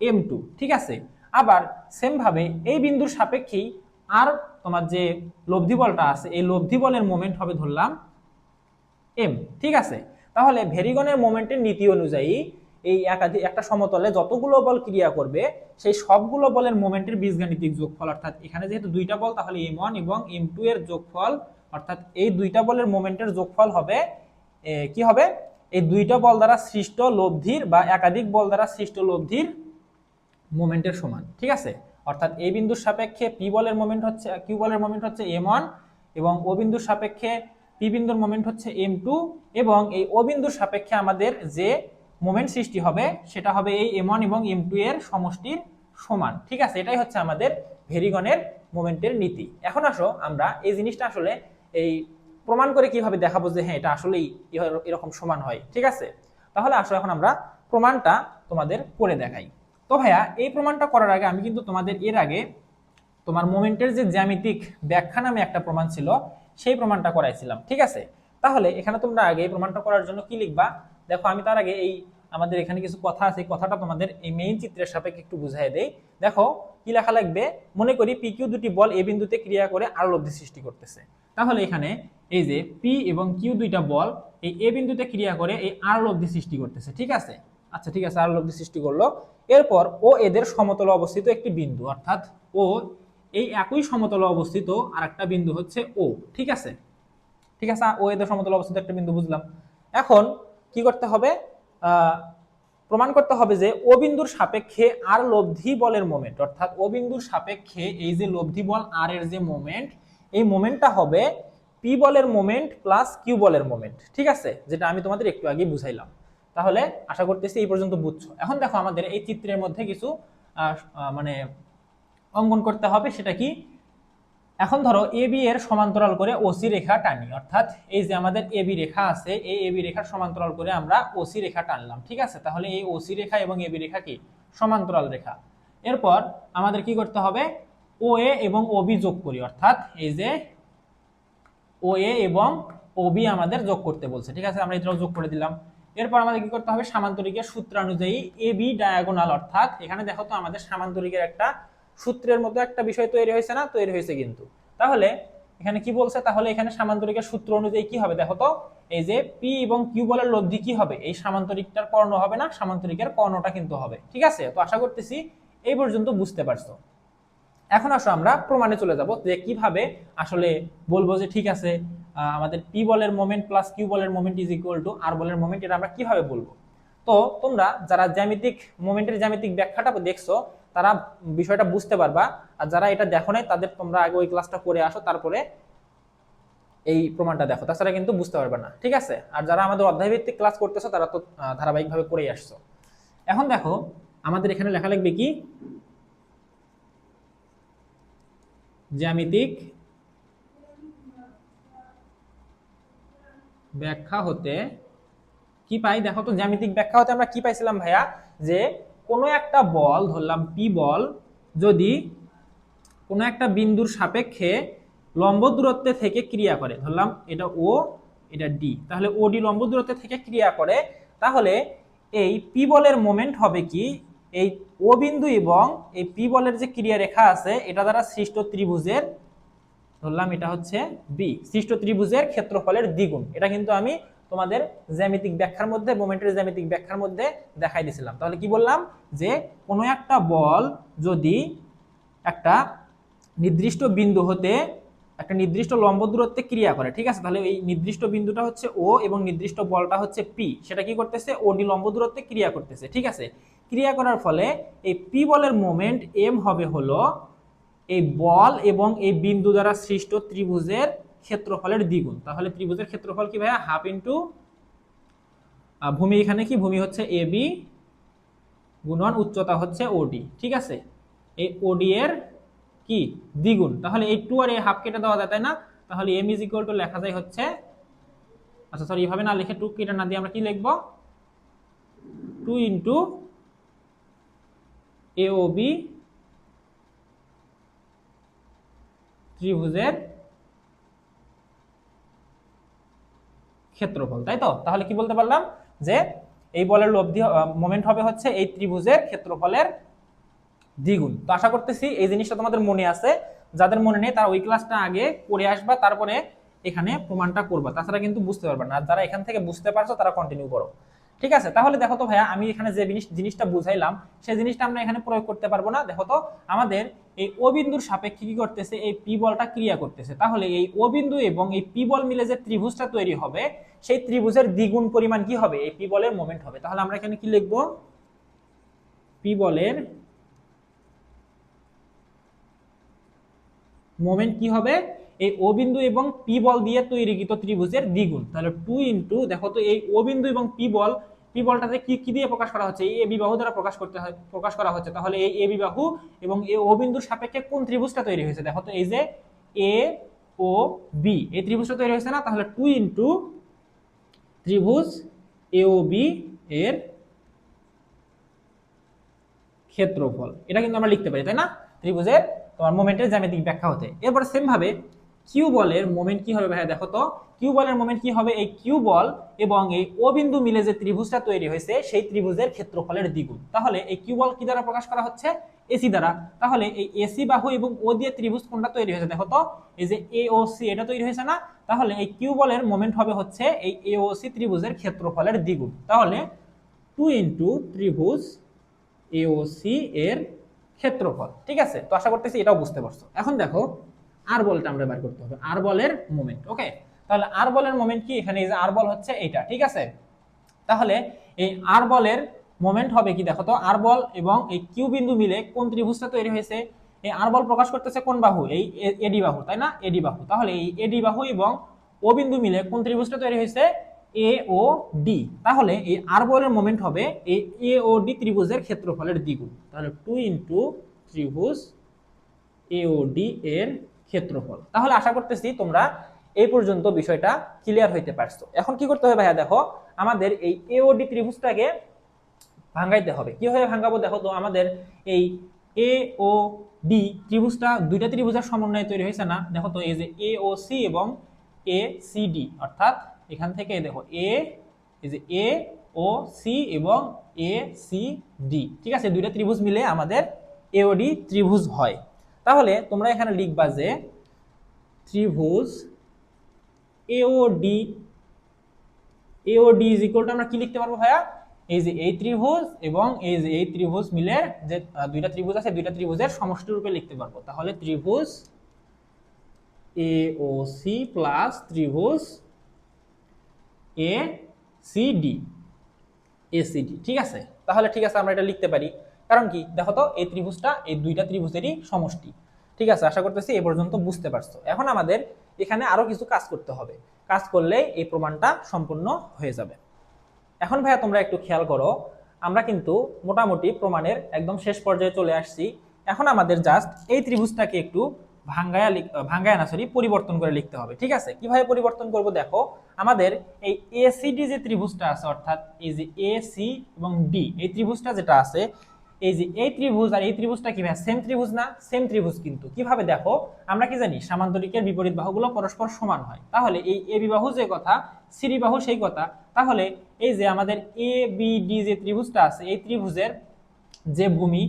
m2, ঠিক আছে? আবার সেম ভাবে এই বিন্দুর সাপেক্ষেই আর তোমার যে লব্ধি বলটা আছে এই লব্ধি বলের মোমেন্ট হবে ধরলাম m, ঠিক আছে? তাহলে ভেরিগনের মোমেন্টের নীতি অনুযায়ী এই একটা সমতলে যতগুলো বল ক্রিয়া করবে সেই সবগুলো বলের মোমেন্টের বীজগাণিতিক যোগফল, অর্থাৎ এখানে যেহেতু দুইটা বল তাহলে m1 এবং m2 এর যোগফল, অর্থাৎ এই দুইটা বলের মোমেন্টের যোগফল হবে কি হবে, এই দুইটা বল দ্বারা সৃষ্ট লব্ধির বা একাধিক বল দ্বারা সৃষ্ট লব্ধির মোমেন্টের সমান, ঠিক আছে? অর্থাৎ এই বিন্দুর সাপেক্ষে পি বলের মোমেন্ট হচ্ছে, কিউ বলের মোমেন্ট হচ্ছে m1 এবং ও বিন্দুর সাপেক্ষে পি বিন্দুর মোমেন্ট হচ্ছে m2 এবং এই ও বিন্দুর সাপেক্ষে আমাদের যে মোমেন্ট সৃষ্টি হবে সেটা হবে এই m1 এবং m2 এর সমষ্টির সমান, ঠিক আছে? এটাই হচ্ছে আমাদের ভেরিগনের মোমেন্টের নীতি। এখন আসো আমরা এই জিনিসটা আসলে এই প্রমাণ করে কিভাবে দেখাবো যে হ্যাঁ এটা আসলেই এরকম সমান হয়, ঠিক আছে? তাহলে আসো এখন আমরা প্রমাণটা তোমাদের করে দেখাই। তো ভাইয়া এই প্রমাণটা করার আগে আমি কিন্তু তোমাদের এর আগে তোমার মোমেন্টের যে জ্যামিতিক ব্যাখ্যা নামে একটা প্রমাণ ছিল সেই প্রমাণটা করাইছিলাম, ঠিক আছে? তাহলে এখানে তোমরা আগে এই প্রমাণটা করার জন্য কি লিখবা দেখো, আমি তার আগে এই আমাদের এখানে কিছু কথা আছে, কথাটা তোমাদের এই মেইন চিত্রের সাপেক্ষে একটু বুঝাই দেই। দেখো কি লেখা লাগবে, মনে করি পি কিউ দুটি বল এ বিন্দুতে ক্রিয়া করে আর লব্ধি সৃষ্টি করতেছে। তাহলে এখানে এই যে পি এবং কিউ দুইটা বল এই এ বিন্দুতে ক্রিয়া করে এই আর লব্ধি সৃষ্টি করতেছে, ঠিক আছে? আচ্ছা ঠিক আছে, আর লব্ধি সৃষ্টি করলো। এরপর ও এদের সমতলে অবস্থিত একটি বিন্দু, অর্থাৎ ও এই একই সমতলে অবস্থিত আর একটা বিন্দু হচ্ছে ও, ঠিক আছে? ঠিক আছে, ও এদের সমতলে অবস্থিত একটা বিন্দু বুঝলাম। এখন কি করতে হবে, প্রমাণ করতে হবে যে ও বিন্দুর সাপেক্ষে আর লব্ধি বলের মোমেন্ট, অর্থাৎ ও বিন্দুর সাপেক্ষে এই যে লব্ধি বল আর এর যে মোমেন্ট, এই মোমেন্টটা হবে পি বলের মোমেন্ট প্লাস কিউ বলের মোমেন্ট, ঠিক আছে? যেটা আমি তোমাদের একটু আগে বুঝাইলাম। তাহলে আশা করতেছি এই পর্যন্ত বুঝছো। এখন দেখো আমাদের এই চিত্রের মধ্যে কিছু মানে অঙ্কন করতে হবে, সেটা কি, এখন ধরো এ বি এর সমান্তরাল করে ওসি রেখা টানি, অর্থাৎ এই যে আমাদের এ বি রেখা আছে এই এ বি রেখার সমান্তরাল করে আমরা ওসি রেখা টানলাম, ঠিক আছে? তাহলে এই ওসি রেখা এবং এ বি রেখা কি সমান্তরাল রেখা। এরপর আমাদের কি করতে হবে, ও এ এবং ওবি যোগ করি, অর্থাৎ এই যে ও এ এবং ওবি আমাদের যোগ করতে বলছে, ঠিক আছে, আমরা এটাও যোগ করে দিলাম। এরপর আমাদের কি করতে হবে, সামান্তরিকের সূত্রানুযায়ী এ বি ডায়াগোনাল, অর্থাৎ এখানে দেখো তো আমাদের সামান্তরিকের একটা সূত্রের মতো একটা বিষয় তৈরি হয়েছে না, তৈরি হয়েছে কিন্তু। তাহলে এখানে কি বলছে, তাহলে এখানে সামান্তরিকের সূত্র অনুযায়ী কি হবে দেখো তো, এই যে পি এবং কিউ বলের লব্ধি কি হবে, এই সামান্তরিকটার কর্ণ হবে না, সামান্তরিকের কর্ণটা কিন্তু হবে। ঠিক আছে, তো আশা করতেছি এই পর্যন্ত বুঝতে পারছো। এখন আসো আমরা প্রমাণে চলে যাব যে কিভাবে আসলে বলবো যে ঠিক আছে আমাদের পি বলের মোমেন্ট প্লাস কিউ বলের মোমেন্ট ইজ ইকুয়াল টু আর বলের মোমেন্ট, এটা আমরা কিভাবে বলবো। তো তোমরা যারা জ্যামিতিক মোমেন্টের জ্যামিতিক ব্যাখ্যাটা দেখছো তারা বিষয়টা বুঝতে পারবা, আর যারা এটা দেখো নাই তাদের তোমরা আগে ওই ক্লাসটা করে আসো, তারপরে এই প্রমাণটা দেখো, তাছাড়া কিন্তু বুঝতে পারবে না। ঠিক আছে, আর যারা আমাদের অধ্যায়ভিত্তিক ক্লাস করতেছো তারা তো ধারাবাহিকভাবে করেই আসছো। এখন দেখো আমাদের এখানে লেখা লিখবে কি, জ্যামিতিক ব্যাখ্যা হতে কি পাই দেখো তো, জ্যামিতিক ব্যাখ্যা হতে আমরা কি পাইছিলাম ভাইয়া, যে কোনো একটা বল, ধরলাম পি বল, যদি কোনো একটা বিন্দুর সাপেক্ষে লম্ব দূরত্বে থেকে ক্রিয়া করে, ধরলাম এটা ও এটা ডি, তাহলে ও ডি লম্ব দূরত্বে থেকে ক্রিয়া করে, তাহলে এই পি বলের মোমেন্ট হবে কি, এই ও বিন্দু এবং এই পি বলের যে ক্রিয়া রেখা আছে এটা দ্বারা সৃষ্ট ত্রিভুজের, ধরলাম এটা হচ্ছে বি, সৃষ্ট ত্রিভুজের ক্ষেত্রফলের দ্বিগুণ। এটা কিন্তু আমি তোমাদের জ্যামিতিক ব্যাখ্যার মধ্যে, মোমেন্টের জ্যামিতিক ব্যাখ্যার মধ্যে দেখাই দিয়েছিলাম। তাহলে কি বললাম, যে কোনো একটা বল যদি একটা নির্দিষ্ট বিন্দু হতে একটা নির্দিষ্ট লম্ব দূরত্বে ক্রিয়া করে, ঠিক আছে, তাহলে এই নির্দিষ্ট বিন্দুটা হচ্ছে ও এবং নির্দিষ্ট বলটা হচ্ছে পি, সেটা কি করতেছে, ও ডি লম্ব দূরত্বে ক্রিয়া করতেছে। ঠিক আছে, ক্রিয়া করার ফলে এই পি বলের মোমেন্ট এম হবে হলো এই বল এবং এই বিন্দু দ্বারা সৃষ্ট ত্রিভুজের ক্ষেত্রফলের দ্বিগুণ। তাহলে ত্রিভুজের ক্ষেত্রফল কি ভাইয়া, হাফ ইন্টু ভূমি, এখানে কি ভূমি হচ্ছে এ বি গুণন উচ্চতা হচ্ছে ওডি। ঠিক আছে, এই ওডি এর কি দ্বিগুণ, তাহলে এই টু আর এই হাফ কেটে দেওয়া যায়, তাই না, তাহলে এম ইজ ইকুয়াল টু লেখা যায় হচ্ছে, আচ্ছা সরি এইভাবে না লিখে টু কেটে না দিয়ে আমরা কি লিখবো, টু ইন্টু এ ও বি ত্রিভুজের ক্ষেত্রফল, তাই তো। তাহলে কি বলতে পারলাম, যে এই বলের লব্ধি মোমেন্ট হবে হচ্ছে এই ত্রিভুজের ক্ষেত্রফলের দ্বিগুণ। তো আশা করতেছি এই জিনিসটা তোমাদের মনে আছে, যাদের মনে নেই তারা ওই ক্লাসটা আগে করে আসবা, তারপরে এখানে প্রমাণটা করবা, তাছাড়া কিন্তু বুঝতে পারবা না। আর যারা এখান থেকে বুঝতে পারছো তারা কন্টিনিউ করো। ঠিক আছে, তাহলে দেখো তো ভাইয়া আমি এখানে যে জিনিসটা বুঝাইলাম সেই জিনিসটা আমরা এখানে প্রয়োগ করতে পারবো না। দেখো তো আমাদের এই ও বিন্দুর সাপেক্ষে কি করতেছে, এই পি বলটা ক্রিয়া করতেছে, তাহলে এই ও বিন্দু এবং এই পি বল মিলে যে ত্রিভুজটা তৈরি হবে সেই ত্রিভুজের দ্বিগুণ পরিমাণ কি হবে, এই পি বলের মোমেন্ট হবে। তাহলে আমরা এখানে কি লিখবো, পি বলের মোমেন্ট কি হবে, এই ও বিন্দু এবং পি বল দিয়ে তৈরিকৃত ত্রিভুজের দ্বিগুণ। তাহলে টু ইন্টু, দেখো তো এই ও বিন্দু এবং পি বলটাতে কি কি দিয়ে প্রকাশ করা হচ্ছে, এই এ বি বাহু দ্বারা প্রকাশ করা হচ্ছে। তাহলে এই এ বি বাহু এবং এই ও বিন্দুর সাপেক্ষে কোন ত্রিভুজটা তৈরি হয়েছে, দেখো তো এই যে এ ও বি, এই ত্রিভুজটা তৈরি হয়েছে না, তাহলে টু ইন্টু ত্রিভুজ এ ও বি এর ক্ষেত্রফল, এটা কিন্তু আমরা লিখতে পারি, তাই না, ত্রিভুজের তোমার মোমেন্টের জ্যামিতিক ব্যাখ্যা হতে। এরপর সেম ভাবে কিউ বলের মোমেন্ট কি হবে ভাইয়া, দেখো তো কিউ বলের মোমেন্ট কি হবে, এই কিউ বল এবং এই ও বিন্দু মিলে যে ত্রিভুজটা তৈরি হয়েছে সেই ত্রিভুজের ক্ষেত্রফলের দ্বিগুণ। তাহলে এই কিউ বল কি দ্বারা প্রকাশ করা হচ্ছে, এসি দ্বারা। তাহলে এই এসি বাহু এবং ও দিয়ে ত্রিভুজ কোনটা তৈরি হয়েছে, দেখো তো এই যে এ ও সি, এটা তৈরি হয়েছে না, তাহলে এই কিউ বলের মোমেন্ট হবে হচ্ছে এই এ ও সি ত্রিভুজের ক্ষেত্রফলের দ্বিগুণ। তাহলে টু ইন্টু ত্রিভুজ এওসি এর ক্ষেত্রফল। ঠিক আছে, তো আশা করতেছি এটাও বুঝতে পারছো। এখন দেখো আর বলটা আমরা বের করতে হবে, আর বলের মোমেন্ট। ওকে, তাহলে আর বলের মোমেন্ট কি, এখানে এই যে আর বল হচ্ছে এইটা, ঠিক আছে, তাহলে এই আর বলের মোমেন্ট হবে কি, দেখো তো আর বল এবং এই কিউ বিন্দু মিলে কোন ত্রিভুজটা তৈরি হয়েছে, এই আর বল প্রকাশ করতেছে কোন বাহু, এই এডি বাহু, তাই না, এডি বাহু। তাহলে এই এডি বাহু এবং ও বিন্দু মিলে কোন ত্রিভুজটা তৈরি হয়েছে, এ ও ডি। তাহলে এই আর বলের মোমেন্ট হবে এই এ ও ডি ত্রিভুজের ক্ষেত্রফলের দ্বিগুণ। তাহলে টু ইন্টু ত্রিভুজ এ ও ডি এর ক্ষেত্রফল। তাহলে আশা করতেছি তোমরা এই পর্যন্ত বিষয়টা ক্লিয়ার হইতে পারছো। এখন কি করতে হবে ভাইয়া, দেখো আমাদের এই এ ও ডি ত্রিভুজটাকে ভাঙাইতে হবে। কিভাবে ভাঙাবো দেখো তো, আমাদের এই এ ও ডি ত্রিভুজটা দুইটা ত্রিভুজের সমন্বয়ে তৈরি হয়েছে না? দেখো তো, এই যে এ ও সি এবং এ সি ডি, অর্থাৎ এখান থেকে দেখো এই যে এ ও সি এবং এ সি ডি, ঠিক আছে, দুইটা ত্রিভুজ মিলে আমাদের এওডি ত্রিভুজ হয়। তাহলে তোমরা এখানে লিখবা যে ত্রিভুজ এওডি ইজ ইকুয়াল টু, আমরা কি লিখতে পারবো ভাইয়া, এই যে এই ত্রিভুজ এবং এই যে এই ত্রিভুজ মিলে যে দুইটা ত্রিভুজ আছে, দুইটা ত্রিভুজের সমষ্টি রূপে লিখতে পারবো। তাহলে ত্রিভুজ এ ও সি প্লাস ত্রিভুজ এ সি ডি, এসিডি, ঠিক আছে। তাহলে ঠিক আছে, আমরা এটা লিখতে পারি। কারণ কি দেখো তো, এই ত্রিভুজটা এই দুইটা ত্রিভুজেরই সমষ্টি। ঠিক আছে, আশা করতেছি এ পর্যন্ত বুঝতে পারছো। এখন আমাদের এখানে আরো কিছু কাজ করতে হবে, কাজ করলে এই প্রমাণটা সম্পূর্ণ হয়ে যাবে। এখন ভাইয়া তোমরা একটু খেয়াল করো, আমরা কিন্তু মোটামুটি প্রমাণের একদম শেষ পর্যায়ে চলে আসছি। এখন আমাদের জাস্ট এই ত্রিভুজটাকে একটু পরিবর্তন করে লিখতে হবে। ঠিক আছে, কিভাবে পরিবর্তন করব দেখো, আমাদের এই এসিডি যে ত্রিভুজটা আছে, অর্থাৎ এই যে এসি এবং ডি এই ত্রিভুজটা যেটা আছে, এই যে এই ত্রিভুজ আর এই ত্রিভুজটা কি ভাই সেম ত্রিভুজ না? সেম ত্রিভুজ। কিন্তু কিভাবে দেখো, আমরা কি জানি সামান্তরিকের বিপরীত বাহুগুলো পরস্পর সমান হয়। তাহলে এই এ বি বাহু যে কথা, সিডি বাহু সেই কথা। তাহলে এই যে আমাদের এ বি ডি যে ত্রিভুজটা আছে, এই ত্রিভুজের যে ভূমি,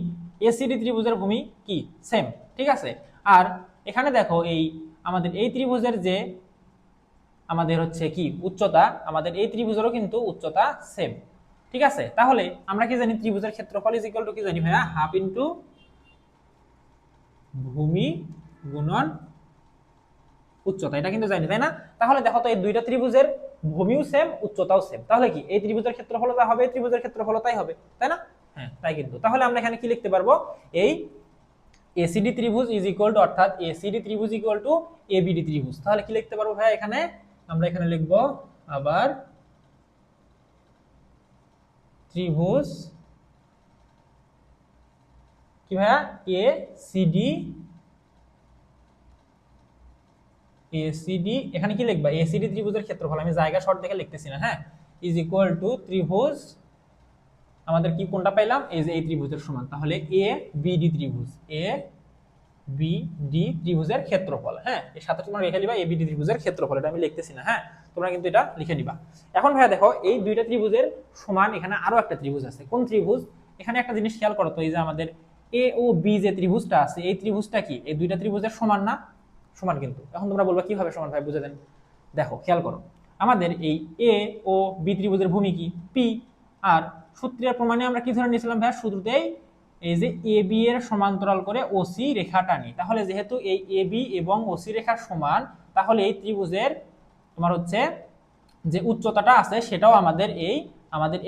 এসিডি ত্রিভুজের ভূমি কি সেম, ঠিক আছে। আর এখানে দেখো, এই আমাদের এই ত্রিভুজের যে আমাদের হচ্ছে কি উচ্চতা, আমাদের এই ত্রিভুজেরও কিন্তু উচ্চতা সেম, ঠিক আছে। তাহলে আমরা কি জানি, ত্রিভুজের ক্ষেত্রফল ইজ ইকুয়াল টু কি জানি ভাইয়া, হাফ ইনটু ভূমি গুণন উচ্চতা, এটা কিন্তু জানি, তাই না? তাহলে দেখো তো, এই দুইটা ত্রিভুজের ভূমিও সেম, উচ্চতাও সেম। তাহলে কি এই ত্রিভুজের ক্ষেত্রফল যা হবে, এই ত্রিভুজের ক্ষেত্রফল তাই হবে, তাই না? হ্যাঁ, তাই কিন্তু। তাহলে আমরা এখানে কি লিখতে পারবো, এই এসিডি ত্রিভুজ ইজ ইকুয়াল টু, অর্থাৎ এসিডি ত্রিভুজ ইকুয়াল টু এবিডি ত্রিভুজ। তাহলে কি লিখতে পারবো ভাই, এখানে আমরা এখানে লিখব আবার ত্রিভুজ কি ভাইয়া, এসিডি এখানে কি লিখবা, এসিডি ত্রিভুজের ক্ষেত্রফল, আমি জায়গা শর্ট দেখে লিখতেছি না, হ্যাঁ, ইজ ইকুয়াল টু ত্রিভুজ, আমাদের কি কোনটা পাইলাম, এই যে এই ত্রিভুজের সমান। তাহলে এ বিডি ত্রিভুজ, এ বি ডি ত্রিভুজের ক্ষেত্রফল, হ্যাঁ, এর সাথে তোমরা লিখে নিবা এ বি ডি ত্রিভুজের ক্ষেত্রফল, এটা আমি লিখতেছি না, হ্যাঁ, তোমরা কিন্তু এটা লিখে নিবা। এখন ভাইয়া দেখো, এই দুইটা ত্রিভুজের সমান এখানে আরো একটা ত্রিভুজ আছে। কোন ত্রিভুজ? এখানে একটা জিনিস খেয়াল করো তো, এই যে আমাদের এ ও বি যে ত্রিভুজটা আছে, এই ত্রিভুজটা কি এই দুইটা ত্রিভুজের সমান না? সমান কিন্তু। এখন তোমরা বলবা কিভাবে সমান ভাই, বুঝে দেন। দেখো খেয়াল করো, আমাদের এই এ ও বি ত্রিভুজের ভূমি কি পি, আর সূত্রের প্রমাণে আমরা কি ধরে নিয়েছিলাম ভাইয়া, শুরুতেই এই যে এ বি এর সমান্তরাল করে ওসি রেখা টানি। তাহলে যেহেতু এই এ বি এবং ওসি রেখার সমান, তাহলে এই ত্রিভুজের তোমার হচ্ছে যে উচ্চতাটা আছে সেটাও আমাদের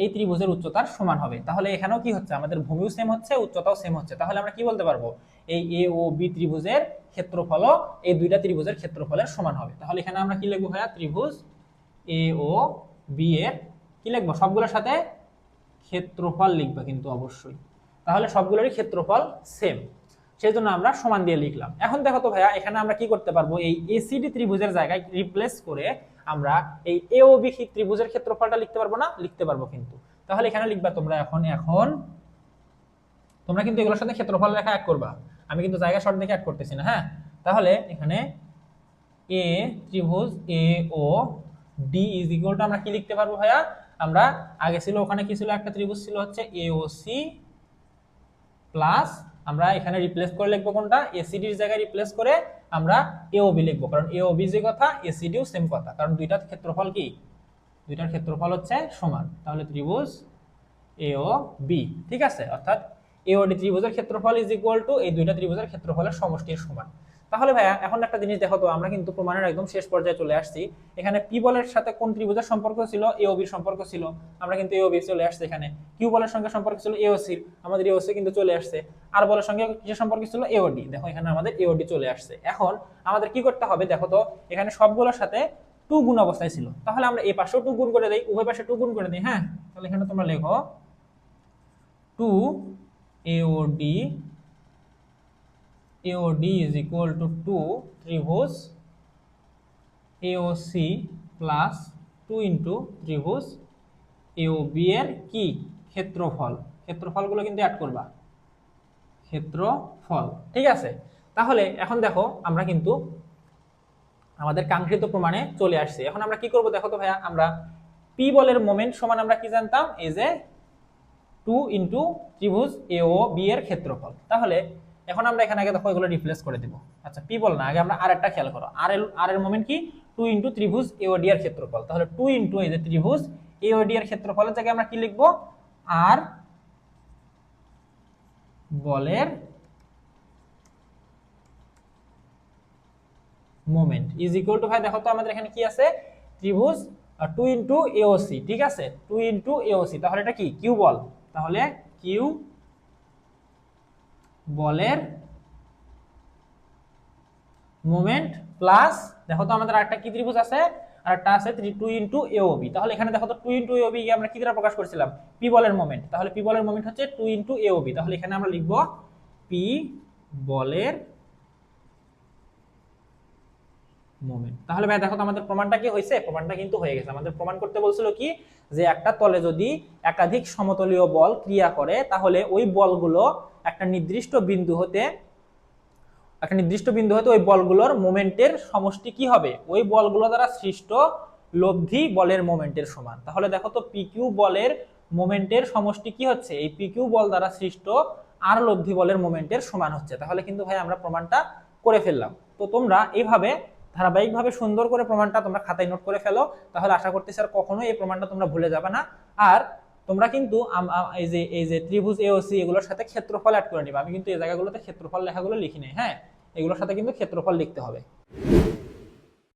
এই ত্রিভুজের উচ্চতার সমান হবে। তাহলে এখানেও কি হচ্ছে, আমাদের ভূমিও সেম হচ্ছে, উচ্চতাও সেম হচ্ছে। তাহলে আমরা কি বলতে পারবো, এই এ ও বি ত্রিভুজের ক্ষেত্রফল এই দুইটা ত্রিভুজের ক্ষেত্রফলের সমান হবে। তাহলে এখানে আমরা কি লিখবো ভাইয়া, ত্রিভুজ এ ও বি এর কি লিখবো, সবগুলোর সাথে ক্ষেত্রফল লিখবা কিন্তু অবশ্যই। তাহলে সবগুলোরই ক্ষেত্রফল সেম, সেই জন্য আমরা সমান দিয়ে লিখলাম। এখন দেখো তো ভাইয়া, এখানে আমরা কি করতে পারবো, এই এসিডি ত্রিভুজের জায়গায় রিপ্লেস করে আমরা এই এ ও বি ত্রিভুজের ক্ষেত্রফলটা লিখতে পারবো না? লিখতে পারবো কিন্তু। তাহলে এখানে লিখবা তোমরা, এখন তোমরা কিন্তু এগুলোর সাথে ক্ষেত্রফল রেখা এক করবা, আমি কিন্তু জায়গা শর্ট দেখে এক করতেছি না, হ্যাঁ। তাহলে এখানে এ ত্রিভুজ এ ও ডি ইজ ইকুয়াল টু, আমরা কি লিখতে পারবো ভাইয়া, আমরা আগে ছিল ওখানে কি ছিল, একটা ত্রিভুজ ছিল হচ্ছে এ ও সি প্লাস, আমরা এখানে রিপ্লেস করে লিখবো কোনটা, এসিডির জায়গায় রিপ্লেস করে আমরা এওবি লিখবো, কারণ এওবি যে কথা এসিডিও সেম কথা, কারণ দুইটার ক্ষেত্রফল কি, দুইটার ক্ষেত্রফল হচ্ছে সমান। তাহলে ত্রিভুজ এওবি, ঠিক আছে, অর্থাৎ এওডি ত্রিভুজের ক্ষেত্রফল ইজ ইকুয়াল টু এই দুইটা ত্রিভুজের ক্ষেত্রফলের সমষ্টির সমান। তাহলে ভাইয়া এখন একটা জিনিস দেখো তো, আমরা কিন্তু প্রমাণের একদম শেষ পর্যায়ে চলে আসছি। এখানে পি বলের সাথে কোন ত্রিভুজের সম্পর্ক ছিল, এওবির সম্পর্ক ছিল, আমরা কিন্তু এওবি চলে আসছে। এখানে কিউ বলের সঙ্গে সম্পর্ক ছিল এওসির, আমাদের এওসি কিন্তু চলে আসছে। আর বলের সঙ্গে কিসের সম্পর্ক ছিল, এওডি, দেখো এখানে আমাদের এওডি চলে আসছে। এখন আমাদের কি করতে হবে দেখো তো, এখানে সবগুলোর সাথে টু গুণ অবস্থায় ছিল, তাহলে আমরা এই পাশেও টু গুণ করে দেই, উভয় পাশে টু গুণ করে দিই, হ্যাঁ। তাহলে এখানে তোমরা লেখো two AOD is equal to 2 ত্রিভুজ AOC প্লাস 2 ইন্টু ত্রিভুজ AOB এর কি ক্ষেত্রফল, ক্ষেত্রফলগুলো কিন্তু অ্যাড করবা, ক্ষেত্রফল, ঠিক আছে। তাহলে এখন দেখো আমরা কিন্তু আমাদের কাঙ্ক্ষিত প্রমাণে চলে আসছে। এখন আমরা কি করব দেখো তো ভাইয়া, আমরা পি বলের মোমেন্ট সমান আমরা কি জানতাম, এই যে 2 ইন্টু ত্রিভুজ এ ও বি এর ক্ষেত্রফল। তাহলে এখন আমরা এখানে আগে দেখো এগুলো রিপ্লেস করে দিব। আচ্ছা পি বল না, আগে আমরা আর একটা খেয়াল করো, আর এর মোমেন্ট কি 2 ইন্টু ত্রিভুজ এ ও ডি এর ক্ষেত্রফল। তাহলে 2 ইন্টু এই যে ত্রিভুজ এ ও ডি এর ক্ষেত্রফলের জায়গায় আমরা কি লিখবো, আর বলের মোমেন্ট ইজ ইকুয়াল টু, ভাই দেখো তো আমাদের এখানে কি আছে, ত্রিভুজ 2 ইন্টু এওসি, ঠিক আছে 2 ইন্টু এওসি, তাহলে এটা কি কিউ বল, তাহলে কিউ বলের মোমেন্ট প্লাস দেখো তো আমাদের আরেকটা কি ত্রিভুজ আছে, আরেকটা আছে 2 ইন্টু এওবি। তাহলে এখানে দেখো তো 2 ইন্টু এওবি আমরা কি দ্বারা প্রকাশ করছিলাম, পি বলের মোমেন্ট। তাহলে পি বলের মোমেন্ট হচ্ছে 2 ইন্টু এওবি। তাহলে এখানে আমরা লিখবো পি বলের মোমেন্ট। তাহলে ভাই দেখো তো আমাদের প্রমাণটা কি হয়েছে, প্রমাণটা কিন্তু হয়ে গেছে। আমাদের প্রমাণ করতে বলছিল কি, যে একটা তলে যদি একাধিক সমতলীয় বল ক্রিয়া করে তাহলে ওই বলগুলো একটা নির্দিষ্ট বিন্দু হতে ওই বলগুলোর মোমেন্টের সমষ্টি কি হবে, ওই বলগুলো দ্বারা সৃষ্ট লব্ধি বলের মোমেন্টের সমান। তাহলে দেখো তো পিকিউ বলের মোমেন্টের সমষ্টি কি হচ্ছে, এই পিকিউ বল দ্বারা সৃষ্ট আর লব্ধি বলের মোমেন্টের সমান হচ্ছে। তাহলে কিন্তু ভাই আমরা প্রমাণটা করে ফেললাম। তো তোমরা এইভাবে ধারাবাহিকভাবে সুন্দর করে প্রমাণটা তোমরা খাতায় নোট করে ফেলো, তাহলে আশা করতেছি আর কখনোই এই প্রমাণটা তোমরা ভুলে যাবে না। আর তোমরা কিন্তু এই যে ত্রিভুজ এওসি এগুলোর সাথে ক্ষেত্রফল অ্যাড করে নিবা। আমি কিন্তু এই জায়গাগুলোতে ক্ষেত্রফল লেখাগুলো লিখি নাই, হ্যাঁ এগুলোর সাথে কিন্তু ক্ষেত্রফল লিখতে হবে।